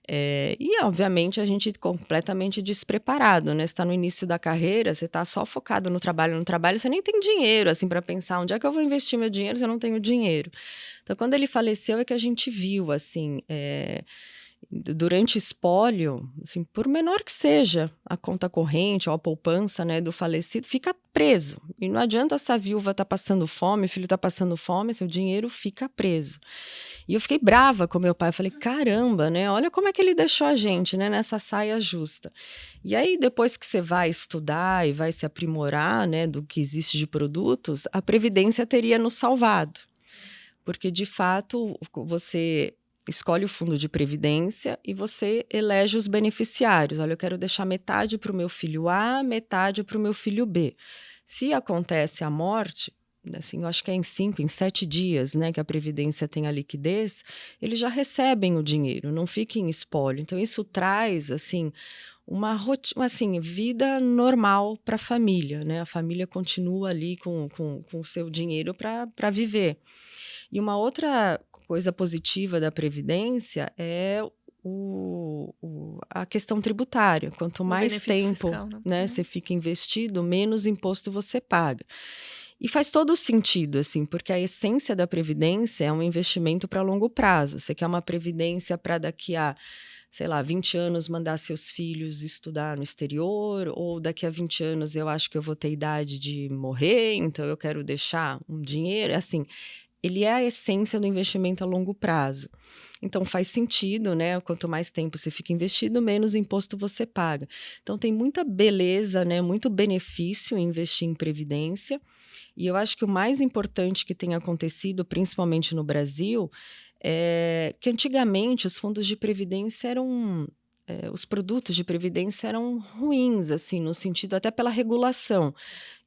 E, obviamente, a gente completamente despreparado, né? Você está no início da carreira, você está só focado no trabalho, você nem tem dinheiro, assim, para pensar onde é que eu vou investir meu dinheiro se eu não tenho dinheiro. Então, quando ele faleceu, é que a gente viu, assim, durante espólio, assim, por menor que seja a conta corrente ou a poupança, né, do falecido, fica preso. E não adianta essa viúva estar passando fome, o filho está passando fome, seu dinheiro fica preso. E eu fiquei brava com meu pai, eu falei, caramba, né, olha como é que ele deixou a gente, né, nessa saia justa. E aí, depois que você vai estudar e vai se aprimorar, né, do que existe de produtos, a Previdência teria nos salvado. Porque, de fato, você escolhe o fundo de previdência e você elege os beneficiários. Olha, eu quero deixar metade para o meu filho A, metade para o meu filho B. Se acontece a morte, assim, eu acho que é em 7 dias, né, que a Previdência tem a liquidez, eles já recebem o dinheiro, não fica em espólio. Então, isso traz, assim, uma rotina, assim, vida normal para a família, né? A família continua ali com o seu dinheiro para viver. E uma outra coisa positiva da Previdência é a questão tributária. Quanto O mais benefício tempo, fiscal, né? né, você fica investido, menos imposto você paga. E faz todo sentido, assim, porque a essência da Previdência é um investimento para longo prazo. Você quer uma Previdência para daqui a, sei lá, 20 anos mandar seus filhos estudar no exterior, ou daqui a 20 anos eu acho que eu vou ter idade de morrer, então eu quero deixar um dinheiro. Assim, ele é a essência do investimento a longo prazo. Então faz sentido, né? Quanto mais tempo você fica investido, menos imposto você paga. Então tem muita beleza, né? Muito benefício em investir em previdência. E eu acho que o mais importante que tem acontecido, principalmente no Brasil, é que antigamente os fundos de previdência eram os produtos de previdência eram ruins, assim, no sentido até pela regulação.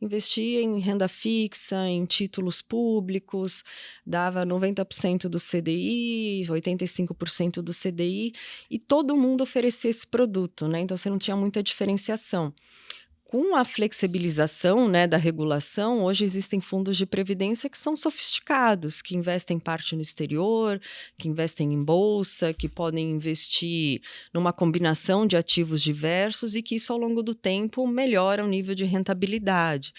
Investia em renda fixa, em títulos públicos, dava 90% do CDI, 85% do CDI, e todo mundo oferecia esse produto, né? Então você não tinha muita diferenciação. Com a flexibilização, né, da regulação, hoje existem fundos de previdência que são sofisticados, que investem parte no exterior, que investem em bolsa, que podem investir numa combinação de ativos diversos e que isso, ao longo do tempo, melhora o nível de rentabilidade.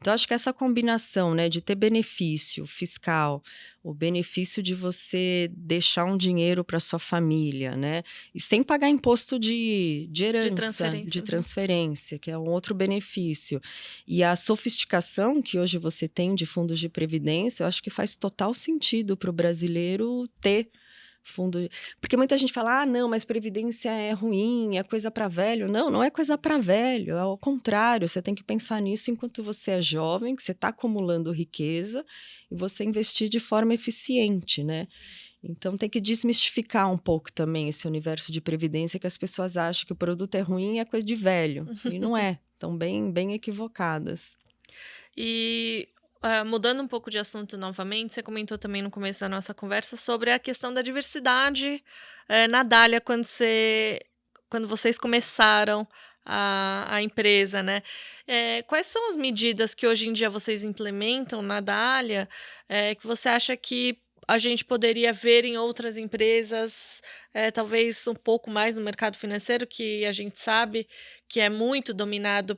Então, acho que essa combinação, né, de ter benefício fiscal, o benefício de você deixar um dinheiro para sua família, né, e sem pagar imposto de herança, de transferência, que é um outro benefício. E a sofisticação que hoje você tem de fundos de previdência, eu acho que faz total sentido para o brasileiro ter fundo. Porque muita gente fala, ah, não, mas previdência é ruim, é coisa para velho. Não, não é coisa para velho, é ao contrário, você tem que pensar nisso enquanto você é jovem, que você está acumulando riqueza, e você investir de forma eficiente, né? Então tem que desmistificar um pouco também esse universo de previdência, que as pessoas acham que o produto é ruim e é coisa de velho. E não é. Estão bem equivocadas. E mudando um pouco de assunto novamente, você comentou também no começo da nossa conversa sobre a questão da diversidade na Dália quando vocês começaram a empresa, né? Quais são as medidas que hoje em dia vocês implementam na Dália que você acha que a gente poderia ver em outras empresas, talvez um pouco mais no mercado financeiro, que a gente sabe que é muito dominado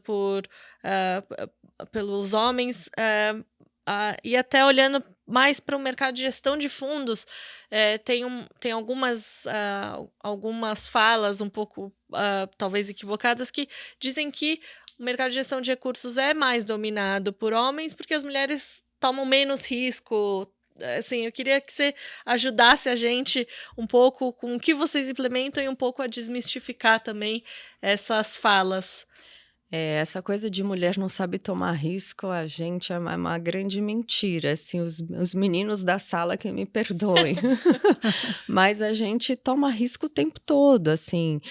pelos homens, e até olhando mais para o mercado de gestão de fundos, tem algumas falas um pouco, talvez equivocadas, que dizem que o mercado de gestão de recursos é mais dominado por homens porque as mulheres tomam menos risco. Assim, eu queria que você ajudasse a gente um pouco com o que vocês implementam e um pouco a desmistificar também essas falas. Essa coisa de mulher não sabe tomar risco, a gente é uma grande mentira, assim, os meninos da sala que me perdoem. Mas a gente toma risco o tempo todo, assim,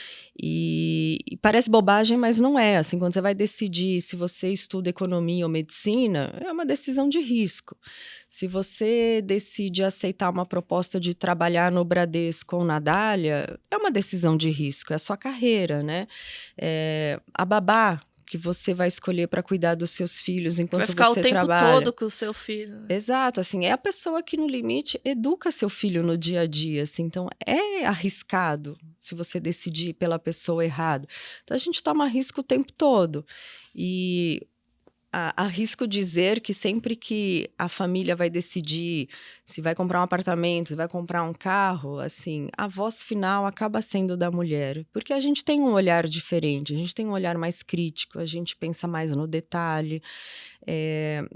e parece bobagem, mas não é, assim, quando você vai decidir se você estuda economia ou medicina, é uma decisão de risco. Se você decide aceitar uma proposta de trabalhar no Bradesco ou na Dália, é uma decisão de risco, é a sua carreira, né? A babá que você vai escolher para cuidar dos seus filhos enquanto você trabalha. Vai ficar o tempo todo com o seu filho. Exato, assim, é a pessoa que, no limite, educa seu filho no dia a dia, assim, então é arriscado se você decidir pela pessoa errada. Então a gente toma risco o tempo todo. E arrisco dizer que sempre que a família vai decidir se vai comprar um apartamento, se vai comprar um carro, assim, a voz final acaba sendo da mulher, porque a gente tem um olhar diferente, a gente tem um olhar mais crítico, a gente pensa mais no detalhe,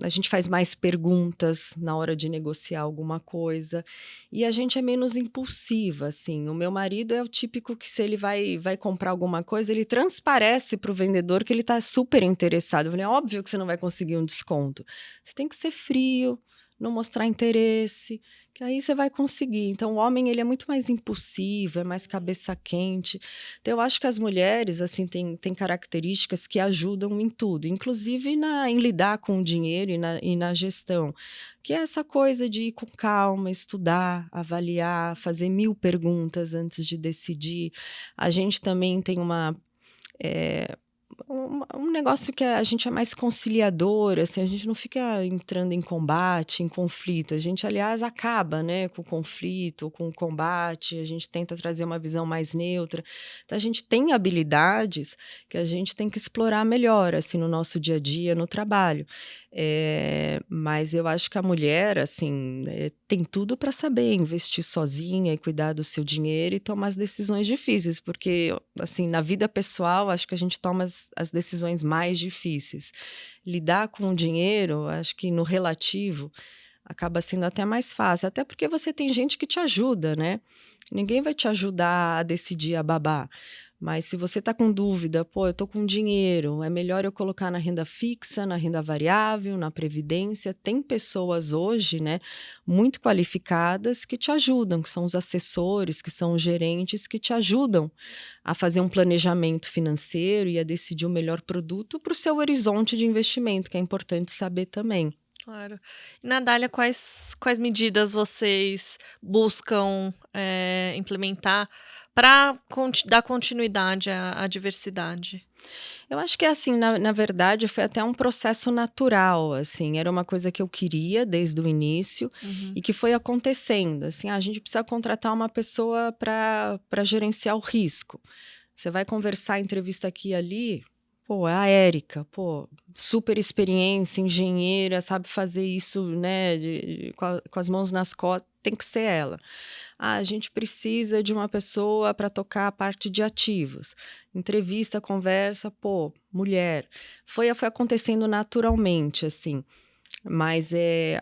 a gente faz mais perguntas na hora de negociar alguma coisa, e a gente é menos impulsiva, assim. O meu marido é o típico que, se ele vai comprar alguma coisa, ele transparece para o vendedor que ele está super interessado. Eu falei, óbvio que você não vai conseguir um desconto. Você tem que ser frio, não mostrar interesse, que aí você vai conseguir. Então, o homem, ele é muito mais impulsivo, é mais cabeça quente. Então, eu acho que as mulheres, assim, têm características que ajudam em tudo, inclusive em lidar com o dinheiro e na gestão, que é essa coisa de ir com calma, estudar, avaliar, fazer 1000 perguntas antes de decidir. A gente também tem um negócio que a gente é mais conciliador, assim, a gente não fica entrando em combate, em conflito. A gente, aliás, acaba, né, com o conflito, com o combate, a gente tenta trazer uma visão mais neutra. Então, a gente tem habilidades que a gente tem que explorar melhor, assim, no nosso dia a dia, no trabalho. Mas eu acho que a mulher, assim, tem tudo para saber investir sozinha e cuidar do seu dinheiro e tomar as decisões difíceis, porque, assim, na vida pessoal, acho que a gente toma as decisões mais difíceis. Lidar com o dinheiro, acho que no relativo, acaba sendo até mais fácil, até porque você tem gente que te ajuda, né? Ninguém vai te ajudar a decidir a babá. Mas se você está com dúvida, pô, eu estou com dinheiro, é melhor eu colocar na renda fixa, na renda variável, na previdência. Tem pessoas hoje, né, muito qualificadas que te ajudam, que são os assessores, que são os gerentes, que te ajudam a fazer um planejamento financeiro e a decidir o melhor produto para o seu horizonte de investimento, que é importante saber também. Claro. E, Nadália, quais medidas vocês buscam implementar para dar continuidade à diversidade? Eu acho que assim, na verdade, foi até um processo natural, assim, era uma coisa que eu queria desde o início e que foi acontecendo, assim, a gente precisa contratar uma pessoa para gerenciar o risco. Você vai conversar, entrevista aqui e ali, pô, é a Érica, pô, super experiência, engenheira, sabe fazer isso, né, com as mãos nas costas, tem que ser ela. A gente precisa de uma pessoa para tocar a parte de ativos. Entrevista, conversa, pô, mulher. Foi acontecendo naturalmente, assim. Mas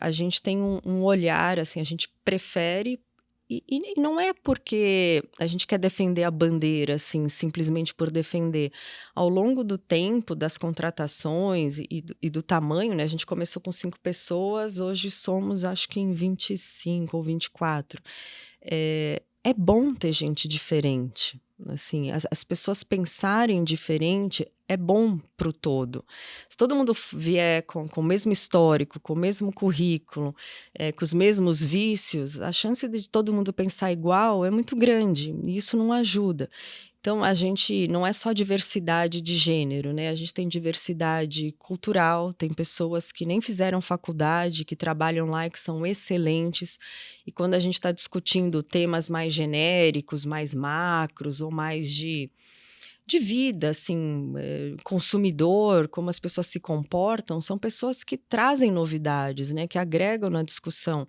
a gente tem um olhar, assim, a gente prefere. E não é porque a gente quer defender a bandeira, assim, simplesmente por defender. Ao longo do tempo, das contratações e do tamanho, né? A gente começou com 5 pessoas, hoje somos, acho que em 25 ou 24. É bom ter gente diferente. Assim, as pessoas pensarem diferente é bom para o todo. Se todo mundo vier com o mesmo histórico, com o mesmo currículo, com os mesmos vícios, a chance de todo mundo pensar igual é muito grande, e isso não ajuda. Então, a gente não é só diversidade de gênero, né? A gente tem diversidade cultural, tem pessoas que nem fizeram faculdade, que trabalham lá e que são excelentes. E quando a gente está discutindo temas mais genéricos, mais macros, ou mais de vida, assim, consumidor, como as pessoas se comportam, são pessoas que trazem novidades, né? Que agregam na discussão.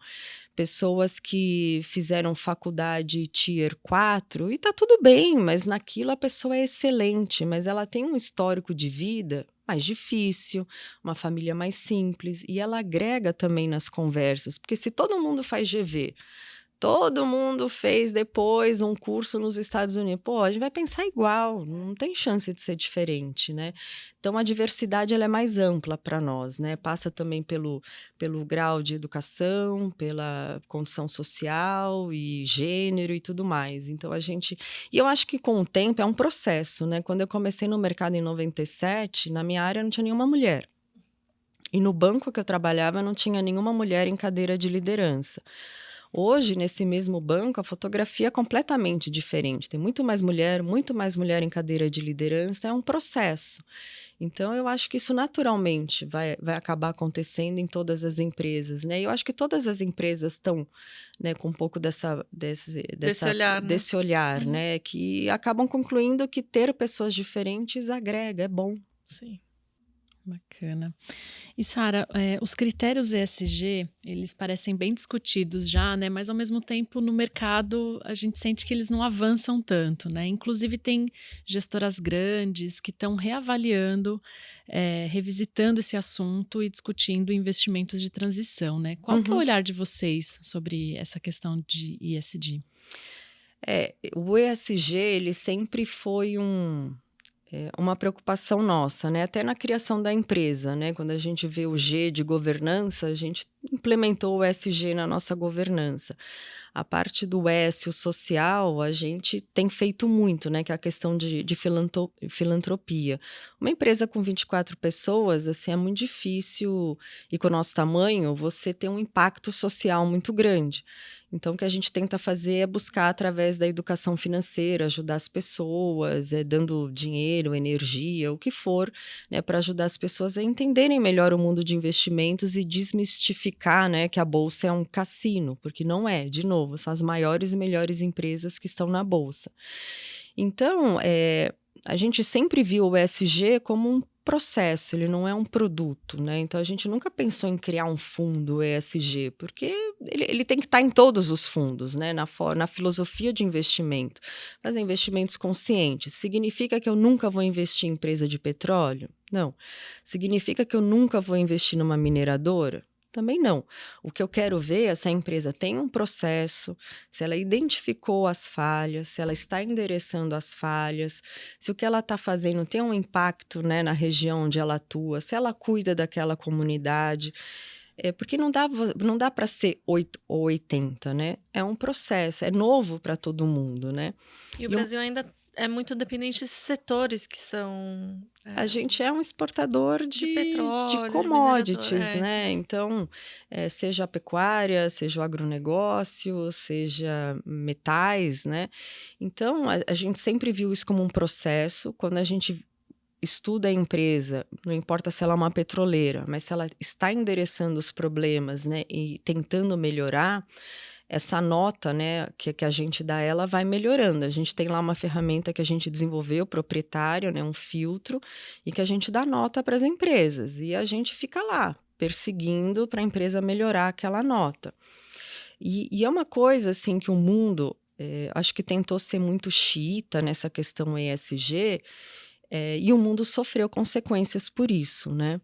Pessoas que fizeram faculdade Tier 4 e tá tudo bem, mas naquilo a pessoa é excelente, mas ela tem um histórico de vida mais difícil, uma família mais simples, e ela agrega também nas conversas, porque se todo mundo faz GV, todo mundo fez depois um curso nos Estados Unidos, pô, a gente vai pensar igual, não tem chance de ser diferente, né? Então, a diversidade ela é mais ampla para nós, né? Passa também pelo grau de educação, pela condição social e gênero e tudo mais. Então, E eu acho que com o tempo é um processo, né? Quando eu comecei no mercado em 97, na minha área não tinha nenhuma mulher. E no banco que eu trabalhava não tinha nenhuma mulher em cadeira de liderança. Hoje, nesse mesmo banco, a fotografia é completamente diferente. Tem muito mais mulher em cadeira de liderança, é um processo. Então, eu acho que isso naturalmente vai acabar acontecendo em todas as empresas, né? Eu acho que todas as empresas estão, né, com um pouco desse olhar, né? desse olhar, né? Que acabam concluindo que ter pessoas diferentes agrega, é bom. Sim. Bacana. E Sara, os critérios ESG, eles parecem bem discutidos já, né? Mas ao mesmo tempo no mercado a gente sente que eles não avançam tanto, né? Inclusive tem gestoras grandes que estão reavaliando, revisitando esse assunto e discutindo investimentos de transição, né? Qual que é o olhar de vocês sobre essa questão de ESG? O ESG, ele sempre foi uma preocupação nossa, né? Até na criação da empresa, né? Quando a gente vê o G de governança, a gente implementou o ESG na nossa governança. A parte do S, o social, a gente tem feito muito, né? Que é a questão de filantropia. Uma empresa com 24 pessoas, assim, é muito difícil, e com o nosso tamanho, você ter um impacto social muito grande. Então, o que a gente tenta fazer é buscar, através da educação financeira, ajudar as pessoas, dando dinheiro, energia, o que for, né, para ajudar as pessoas a entenderem melhor o mundo de investimentos e desmistificar, né, que a Bolsa é um cassino, porque não é, de novo, são as maiores e melhores empresas que estão na Bolsa. Então, a gente sempre viu o ESG como um processo, ele não é um produto, né? Então a gente nunca pensou em criar um fundo ESG, porque ele tem que estar em todos os fundos, né? Na filosofia de investimento. Fazer investimentos conscientes. Significa que eu nunca vou investir em empresa de petróleo? Não. Significa que eu nunca vou investir numa mineradora? Também não. O que eu quero ver é se a empresa tem um processo, se ela identificou as falhas, se ela está endereçando as falhas, se o que ela está fazendo tem um impacto, né, na região onde ela atua, se ela cuida daquela comunidade. Porque não dá para ser 8 ou 80, né? É um processo, é novo para todo mundo, né? E o Brasil ainda é muito dependente desses setores que são... A gente é um exportador de petróleo, de commodities, minerador, né? Então, seja a pecuária, seja o agronegócio, seja metais, né? Então, a gente sempre viu isso como um processo. Quando a gente estuda a empresa, não importa se ela é uma petroleira, mas se ela está endereçando os problemas, né, e tentando melhorar, essa nota, né, que a gente dá, ela vai melhorando. A gente tem lá uma ferramenta que a gente desenvolveu, proprietário, né, um filtro, e que a gente dá nota para as empresas. E a gente fica lá, perseguindo para a empresa melhorar aquela nota. E é uma coisa, assim, que o mundo, acho que tentou ser muito xiita nessa questão ESG, e o mundo sofreu consequências por isso, né?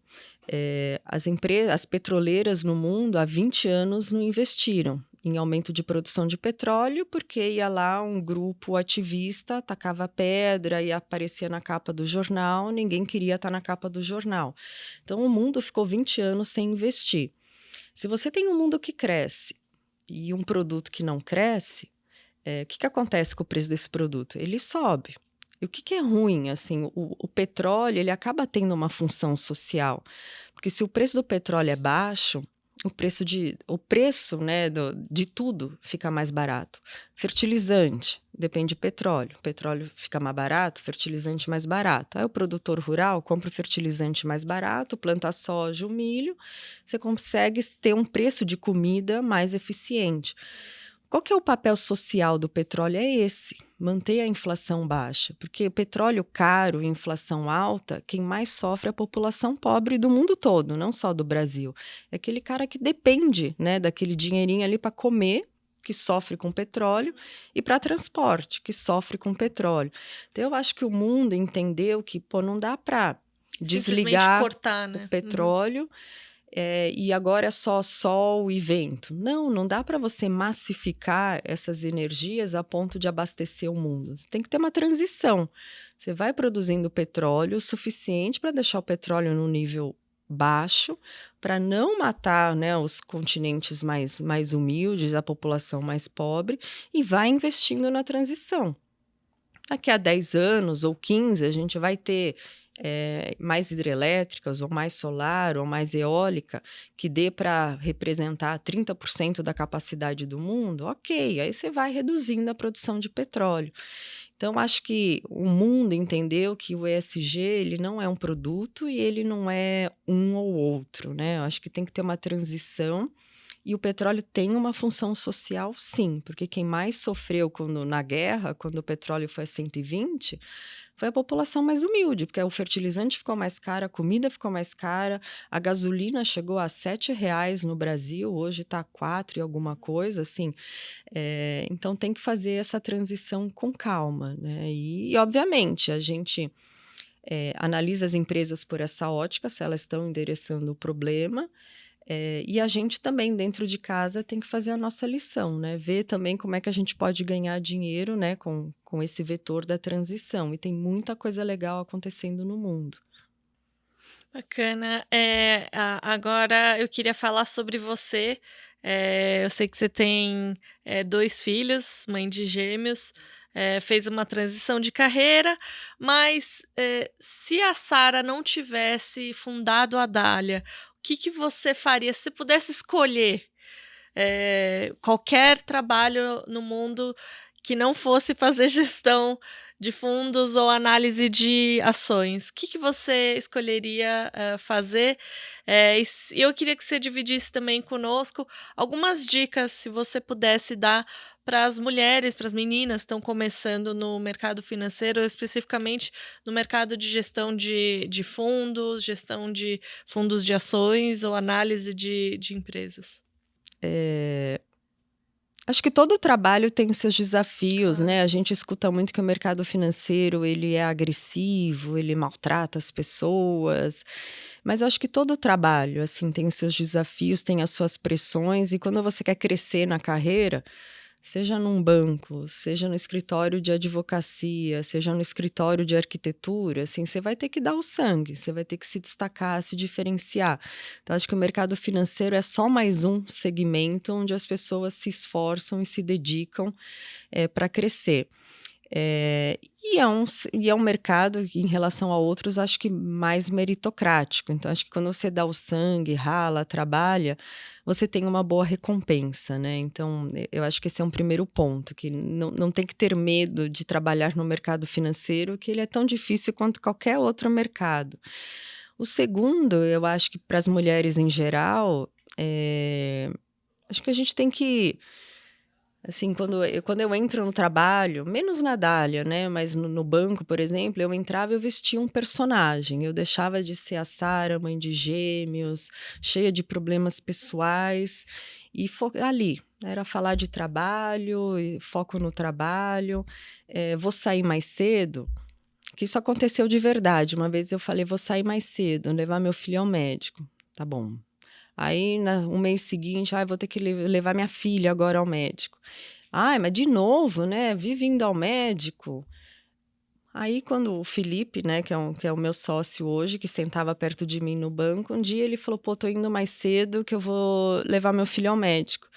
As petroleiras no mundo há 20 anos não investiram em aumento de produção de petróleo, porque ia lá um grupo ativista, tacava pedra e aparecia na capa do jornal, ninguém queria estar na capa do jornal. Então o mundo ficou 20 anos sem investir. Se você tem um mundo que cresce e um produto que não cresce, o que acontece com o preço desse produto? Ele sobe. E o que é ruim, assim, o petróleo, ele acaba tendo uma função social, porque se o preço do petróleo é baixo, o preço, né, de tudo fica mais barato. Fertilizante, depende de petróleo fica mais barato, fertilizante mais barato. Aí o produtor rural compra o fertilizante mais barato, planta a soja, o milho, você consegue ter um preço de comida mais eficiente. Qual que é o papel social do petróleo? É esse, manter a inflação baixa. Porque o petróleo caro e inflação alta, quem mais sofre é a população pobre do mundo todo, não só do Brasil. É aquele cara que depende, né, daquele dinheirinho ali para comer, que sofre com petróleo, e para transporte, que sofre com petróleo. Então, eu acho que o mundo entendeu que, não dá para desligar cortar, né? o petróleo, e agora é só sol e vento. Não dá para você massificar essas energias a ponto de abastecer o mundo. Tem que ter uma transição. Você vai produzindo petróleo o suficiente para deixar o petróleo no nível baixo, para não matar, né, os continentes mais humildes, a população mais pobre, e vai investindo na transição. Daqui a 10 anos ou 15, a gente vai ter mais hidrelétricas, ou mais solar, ou mais eólica, que dê para representar 30% da capacidade do mundo, ok, aí você vai reduzindo a produção de petróleo. Então, acho que o mundo entendeu que o ESG ele não é um produto e ele não é um ou outro, né? Eu acho que tem que ter uma transição. E o petróleo tem uma função social, sim, porque quem mais sofreu na guerra, quando o petróleo foi a 120, foi a população mais humilde, porque o fertilizante ficou mais caro, a comida ficou mais cara, a gasolina chegou a R$7 no Brasil, hoje está a 4 e alguma coisa, assim. Então, tem que fazer essa transição com calma, né? E obviamente, a gente analisa as empresas por essa ótica, se elas estão endereçando o problema, E a gente também, dentro de casa, tem que fazer a nossa lição, né? Ver também como é que a gente pode ganhar dinheiro, né? Com esse vetor da transição. E tem muita coisa legal acontecendo no mundo. Bacana. Agora eu queria falar sobre você. Eu sei que você tem 2 filhos, mãe de gêmeos, fez uma transição de carreira, mas se a Sara não tivesse fundado a Dália, o que que você faria se pudesse escolher qualquer trabalho no mundo que não fosse fazer gestão de fundos ou análise de ações? O que que você escolheria fazer? E eu queria que você dividisse também conosco algumas dicas, se você pudesse dar para as mulheres, para as meninas que estão começando no mercado financeiro, ou especificamente no mercado de gestão de fundos, gestão de fundos de ações ou análise de empresas. Acho que todo trabalho tem os seus desafios, Claro. né? A gente escuta muito que o mercado financeiro, ele é agressivo, ele maltrata as pessoas, mas eu acho que todo trabalho, assim, tem os seus desafios, tem as suas pressões, e quando você quer crescer na carreira, seja num banco, seja no escritório de advocacia, seja no escritório de arquitetura, assim, você vai ter que dar o sangue, você vai ter que se destacar, se diferenciar. Então, acho que o mercado financeiro é só mais um segmento onde as pessoas se esforçam e se dedicam para crescer. E é um mercado que, em relação a outros, acho que mais meritocrático. Então, acho que quando você dá o sangue, rala, trabalha, você tem uma boa recompensa, né? Então, eu acho que esse é um primeiro ponto, que não tem que ter medo de trabalhar no mercado financeiro, que ele é tão difícil quanto qualquer outro mercado. O segundo, eu acho que para as mulheres em geral, acho que a gente tem que. Assim, quando eu entro no trabalho, menos na Dália, né? Mas no banco, por exemplo, eu entrava e eu vestia um personagem. Eu deixava de ser a Sara, mãe de gêmeos, cheia de problemas pessoais, e ali. Era falar de trabalho, e foco no trabalho. Vou sair mais cedo, que isso aconteceu de verdade. Uma vez eu falei, vou sair mais cedo, levar meu filho ao médico. Tá bom. Aí, um mês seguinte, vou ter que levar minha filha agora ao médico. Mas de novo, né? Vive indo ao médico. Aí, quando o Felipe, né, que é o meu sócio hoje, que sentava perto de mim no banco, um dia ele falou, pô, tô indo mais cedo que eu vou levar meu filho ao médico.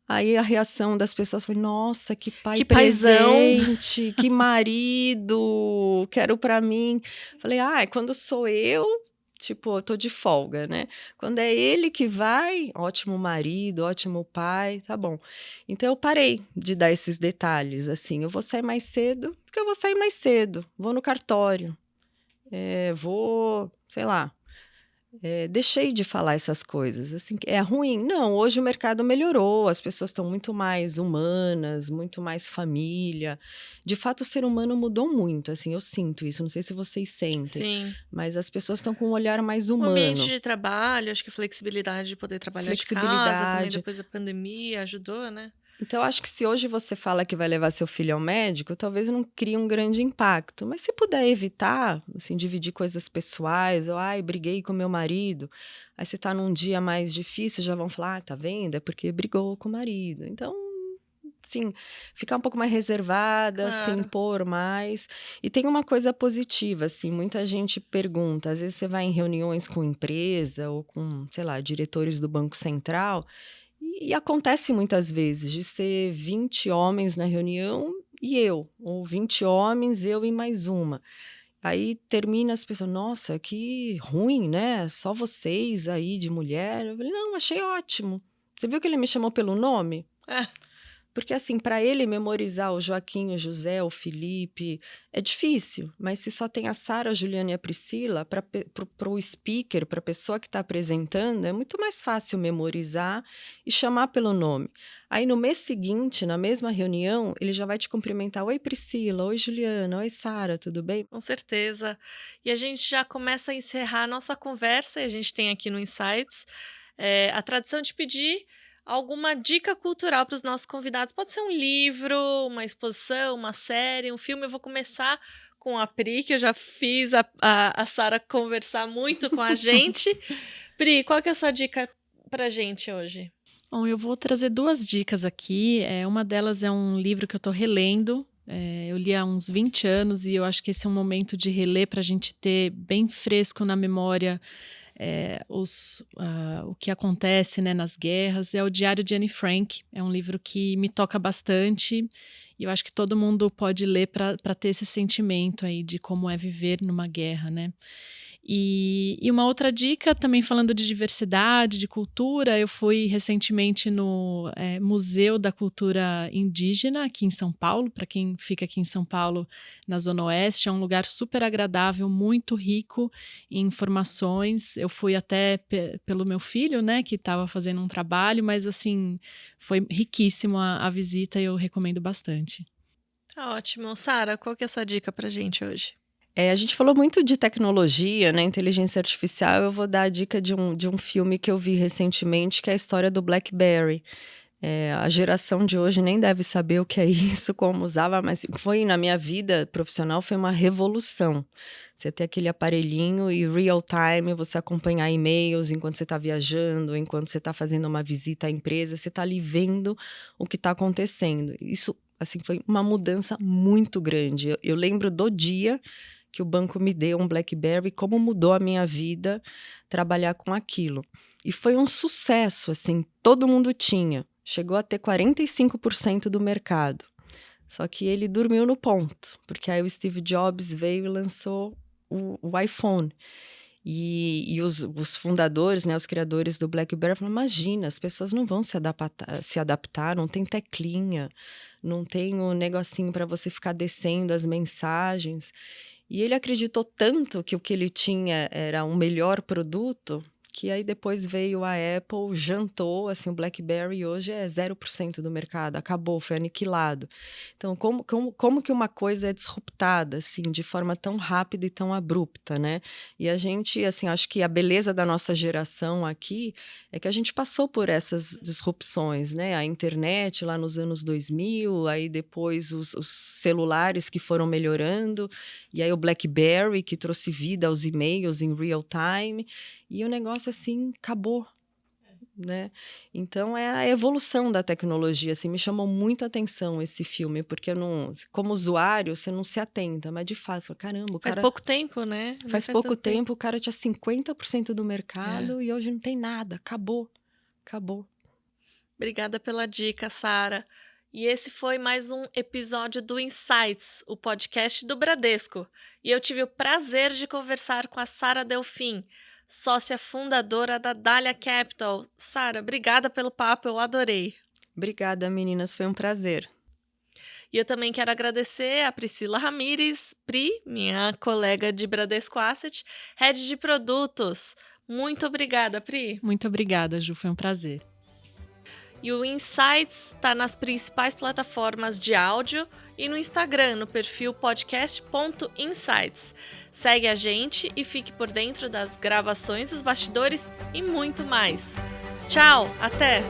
Aí a reação das pessoas foi, nossa, que pai Que paizão. presente, que marido, quero pra mim. Falei, quando sou eu, tipo, eu tô de folga, né? Quando é ele que vai, ótimo marido, ótimo pai, tá bom. Então eu parei de dar esses detalhes, assim, eu vou sair mais cedo, porque eu vou sair mais cedo, vou no cartório, vou, sei lá. Deixei de falar essas coisas, assim, é ruim? Não, hoje o mercado melhorou, as pessoas estão muito mais humanas, muito mais família. De fato, o ser humano mudou muito, assim, eu sinto isso, não sei se vocês sentem, Sim. mas as pessoas estão com um olhar mais O ambiente humano. de trabalho, acho que flexibilidade de poder trabalhar de casa também Flexibilidade. depois da pandemia ajudou, né? Então, eu acho que se hoje você fala que vai levar seu filho ao médico, talvez não crie um grande impacto. Mas se puder evitar, assim, dividir coisas pessoais, ou, briguei com meu marido, aí você tá num dia mais difícil, já vão falar, tá vendo? É porque brigou com o marido. Então, sim, ficar um pouco mais reservada, se Claro. impor mais. E tem uma coisa positiva, assim, muita gente pergunta, às vezes você vai em reuniões com empresa ou com, sei lá, diretores do Banco Central, e acontece muitas vezes de ser 20 homens na reunião e ou 20 homens, eu e mais uma. Aí termina as pessoas, nossa, que ruim, né? Só vocês aí de mulher. Eu falei, não, achei ótimo. Você viu que ele me chamou pelo nome? É. Porque, assim, para ele memorizar o Joaquim, o José, o Felipe, é difícil. Mas se só tem a Sara, a Juliana e a Priscila, para o speaker, para a pessoa que está apresentando, é muito mais fácil memorizar e chamar pelo nome. Aí, no mês seguinte, na mesma reunião, ele já vai te cumprimentar. Oi, Priscila. Oi, Juliana. Oi, Sara. Tudo bem? Com certeza. E a gente já começa a encerrar a nossa conversa, e a gente tem aqui no Insights a tradição de pedir alguma dica cultural para os nossos convidados. Pode ser um livro, uma exposição, uma série, um filme. Eu vou começar com a Pri, que eu já fiz a Sara conversar muito com a gente. Pri, qual que é a sua dica pra gente hoje? Bom, eu vou trazer 2 dicas aqui. Uma delas é um livro que eu tô relendo. Eu li há uns 20 anos e eu acho que esse é um momento de reler para a gente ter bem fresco na memória o que acontece, né, nas guerras. É o Diário de Anne Frank. É um livro que me toca bastante e eu acho que todo mundo pode ler para ter esse sentimento aí de como é viver numa guerra, né? E uma outra dica, também falando de diversidade, de cultura, eu fui recentemente no Museu da Cultura Indígena aqui em São Paulo. Para quem fica aqui em São Paulo, na Zona Oeste, é um lugar super agradável, muito rico em informações. Eu fui até pelo meu filho, né, que estava fazendo um trabalho, mas assim, foi riquíssimo a visita e eu recomendo bastante. Tá ótimo. Sara, qual que é a sua dica pra gente hoje? A gente falou muito de tecnologia, né, inteligência artificial. Eu vou dar a dica de um filme que eu vi recentemente, que é a história do BlackBerry. A geração de hoje nem deve saber o que é isso, como usava, mas foi na minha vida profissional, foi uma revolução. Você ter aquele aparelhinho e real time, você acompanhar e-mails enquanto você está viajando, enquanto você está fazendo uma visita à empresa, você está ali vendo o que está acontecendo. Isso, assim, foi uma mudança muito grande. Eu lembro do dia que o banco me deu um BlackBerry, como mudou a minha vida trabalhar com aquilo. E foi um sucesso, assim, todo mundo tinha. Chegou a ter 45% do mercado. Só que ele dormiu no ponto, porque aí o Steve Jobs veio e lançou o iPhone. E os fundadores, né, os criadores do BlackBerry falaram, imagina, as pessoas não vão se adaptar, não tem teclinha, não tem um negocinho para você ficar descendo as mensagens. E ele acreditou tanto que o que ele tinha era um melhor produto, que aí depois veio a Apple, jantou, assim, o BlackBerry hoje é 0% do mercado, acabou, foi aniquilado. Então, como que uma coisa é disruptada, assim, de forma tão rápida e tão abrupta, né? E a gente, assim, acho que a beleza da nossa geração aqui é que a gente passou por essas disrupções, né? A internet lá nos anos 2000, aí depois os celulares que foram melhorando, e aí o BlackBerry que trouxe vida aos e-mails em real time, e o negócio, assim, acabou, né? Então, é a evolução da tecnologia, assim, me chamou muito a atenção esse filme, porque eu não, como usuário, você não se atenta, mas de fato, fala, caramba, o Faz cara... pouco tempo, né? Não Faz pouco tanto tempo, o cara tinha 50% do mercado e hoje não tem nada, acabou. Obrigada pela dica, Sara. E esse foi mais um episódio do Insights, o podcast do Bradesco. E eu tive o prazer de conversar com a Sara Delfim, sócia fundadora da Dália Capital. Sara, obrigada pelo papo, eu adorei. Obrigada, meninas, foi um prazer. E eu também quero agradecer a Priscila Ramires, Pri, minha colega de Bradesco Asset, head de produtos. Muito obrigada, Pri. Muito obrigada, Ju, foi um prazer. E o Insights está nas principais plataformas de áudio e no Instagram, no perfil podcast.insights. Segue a gente e fique por dentro das gravações, dos bastidores e muito mais. Tchau, até!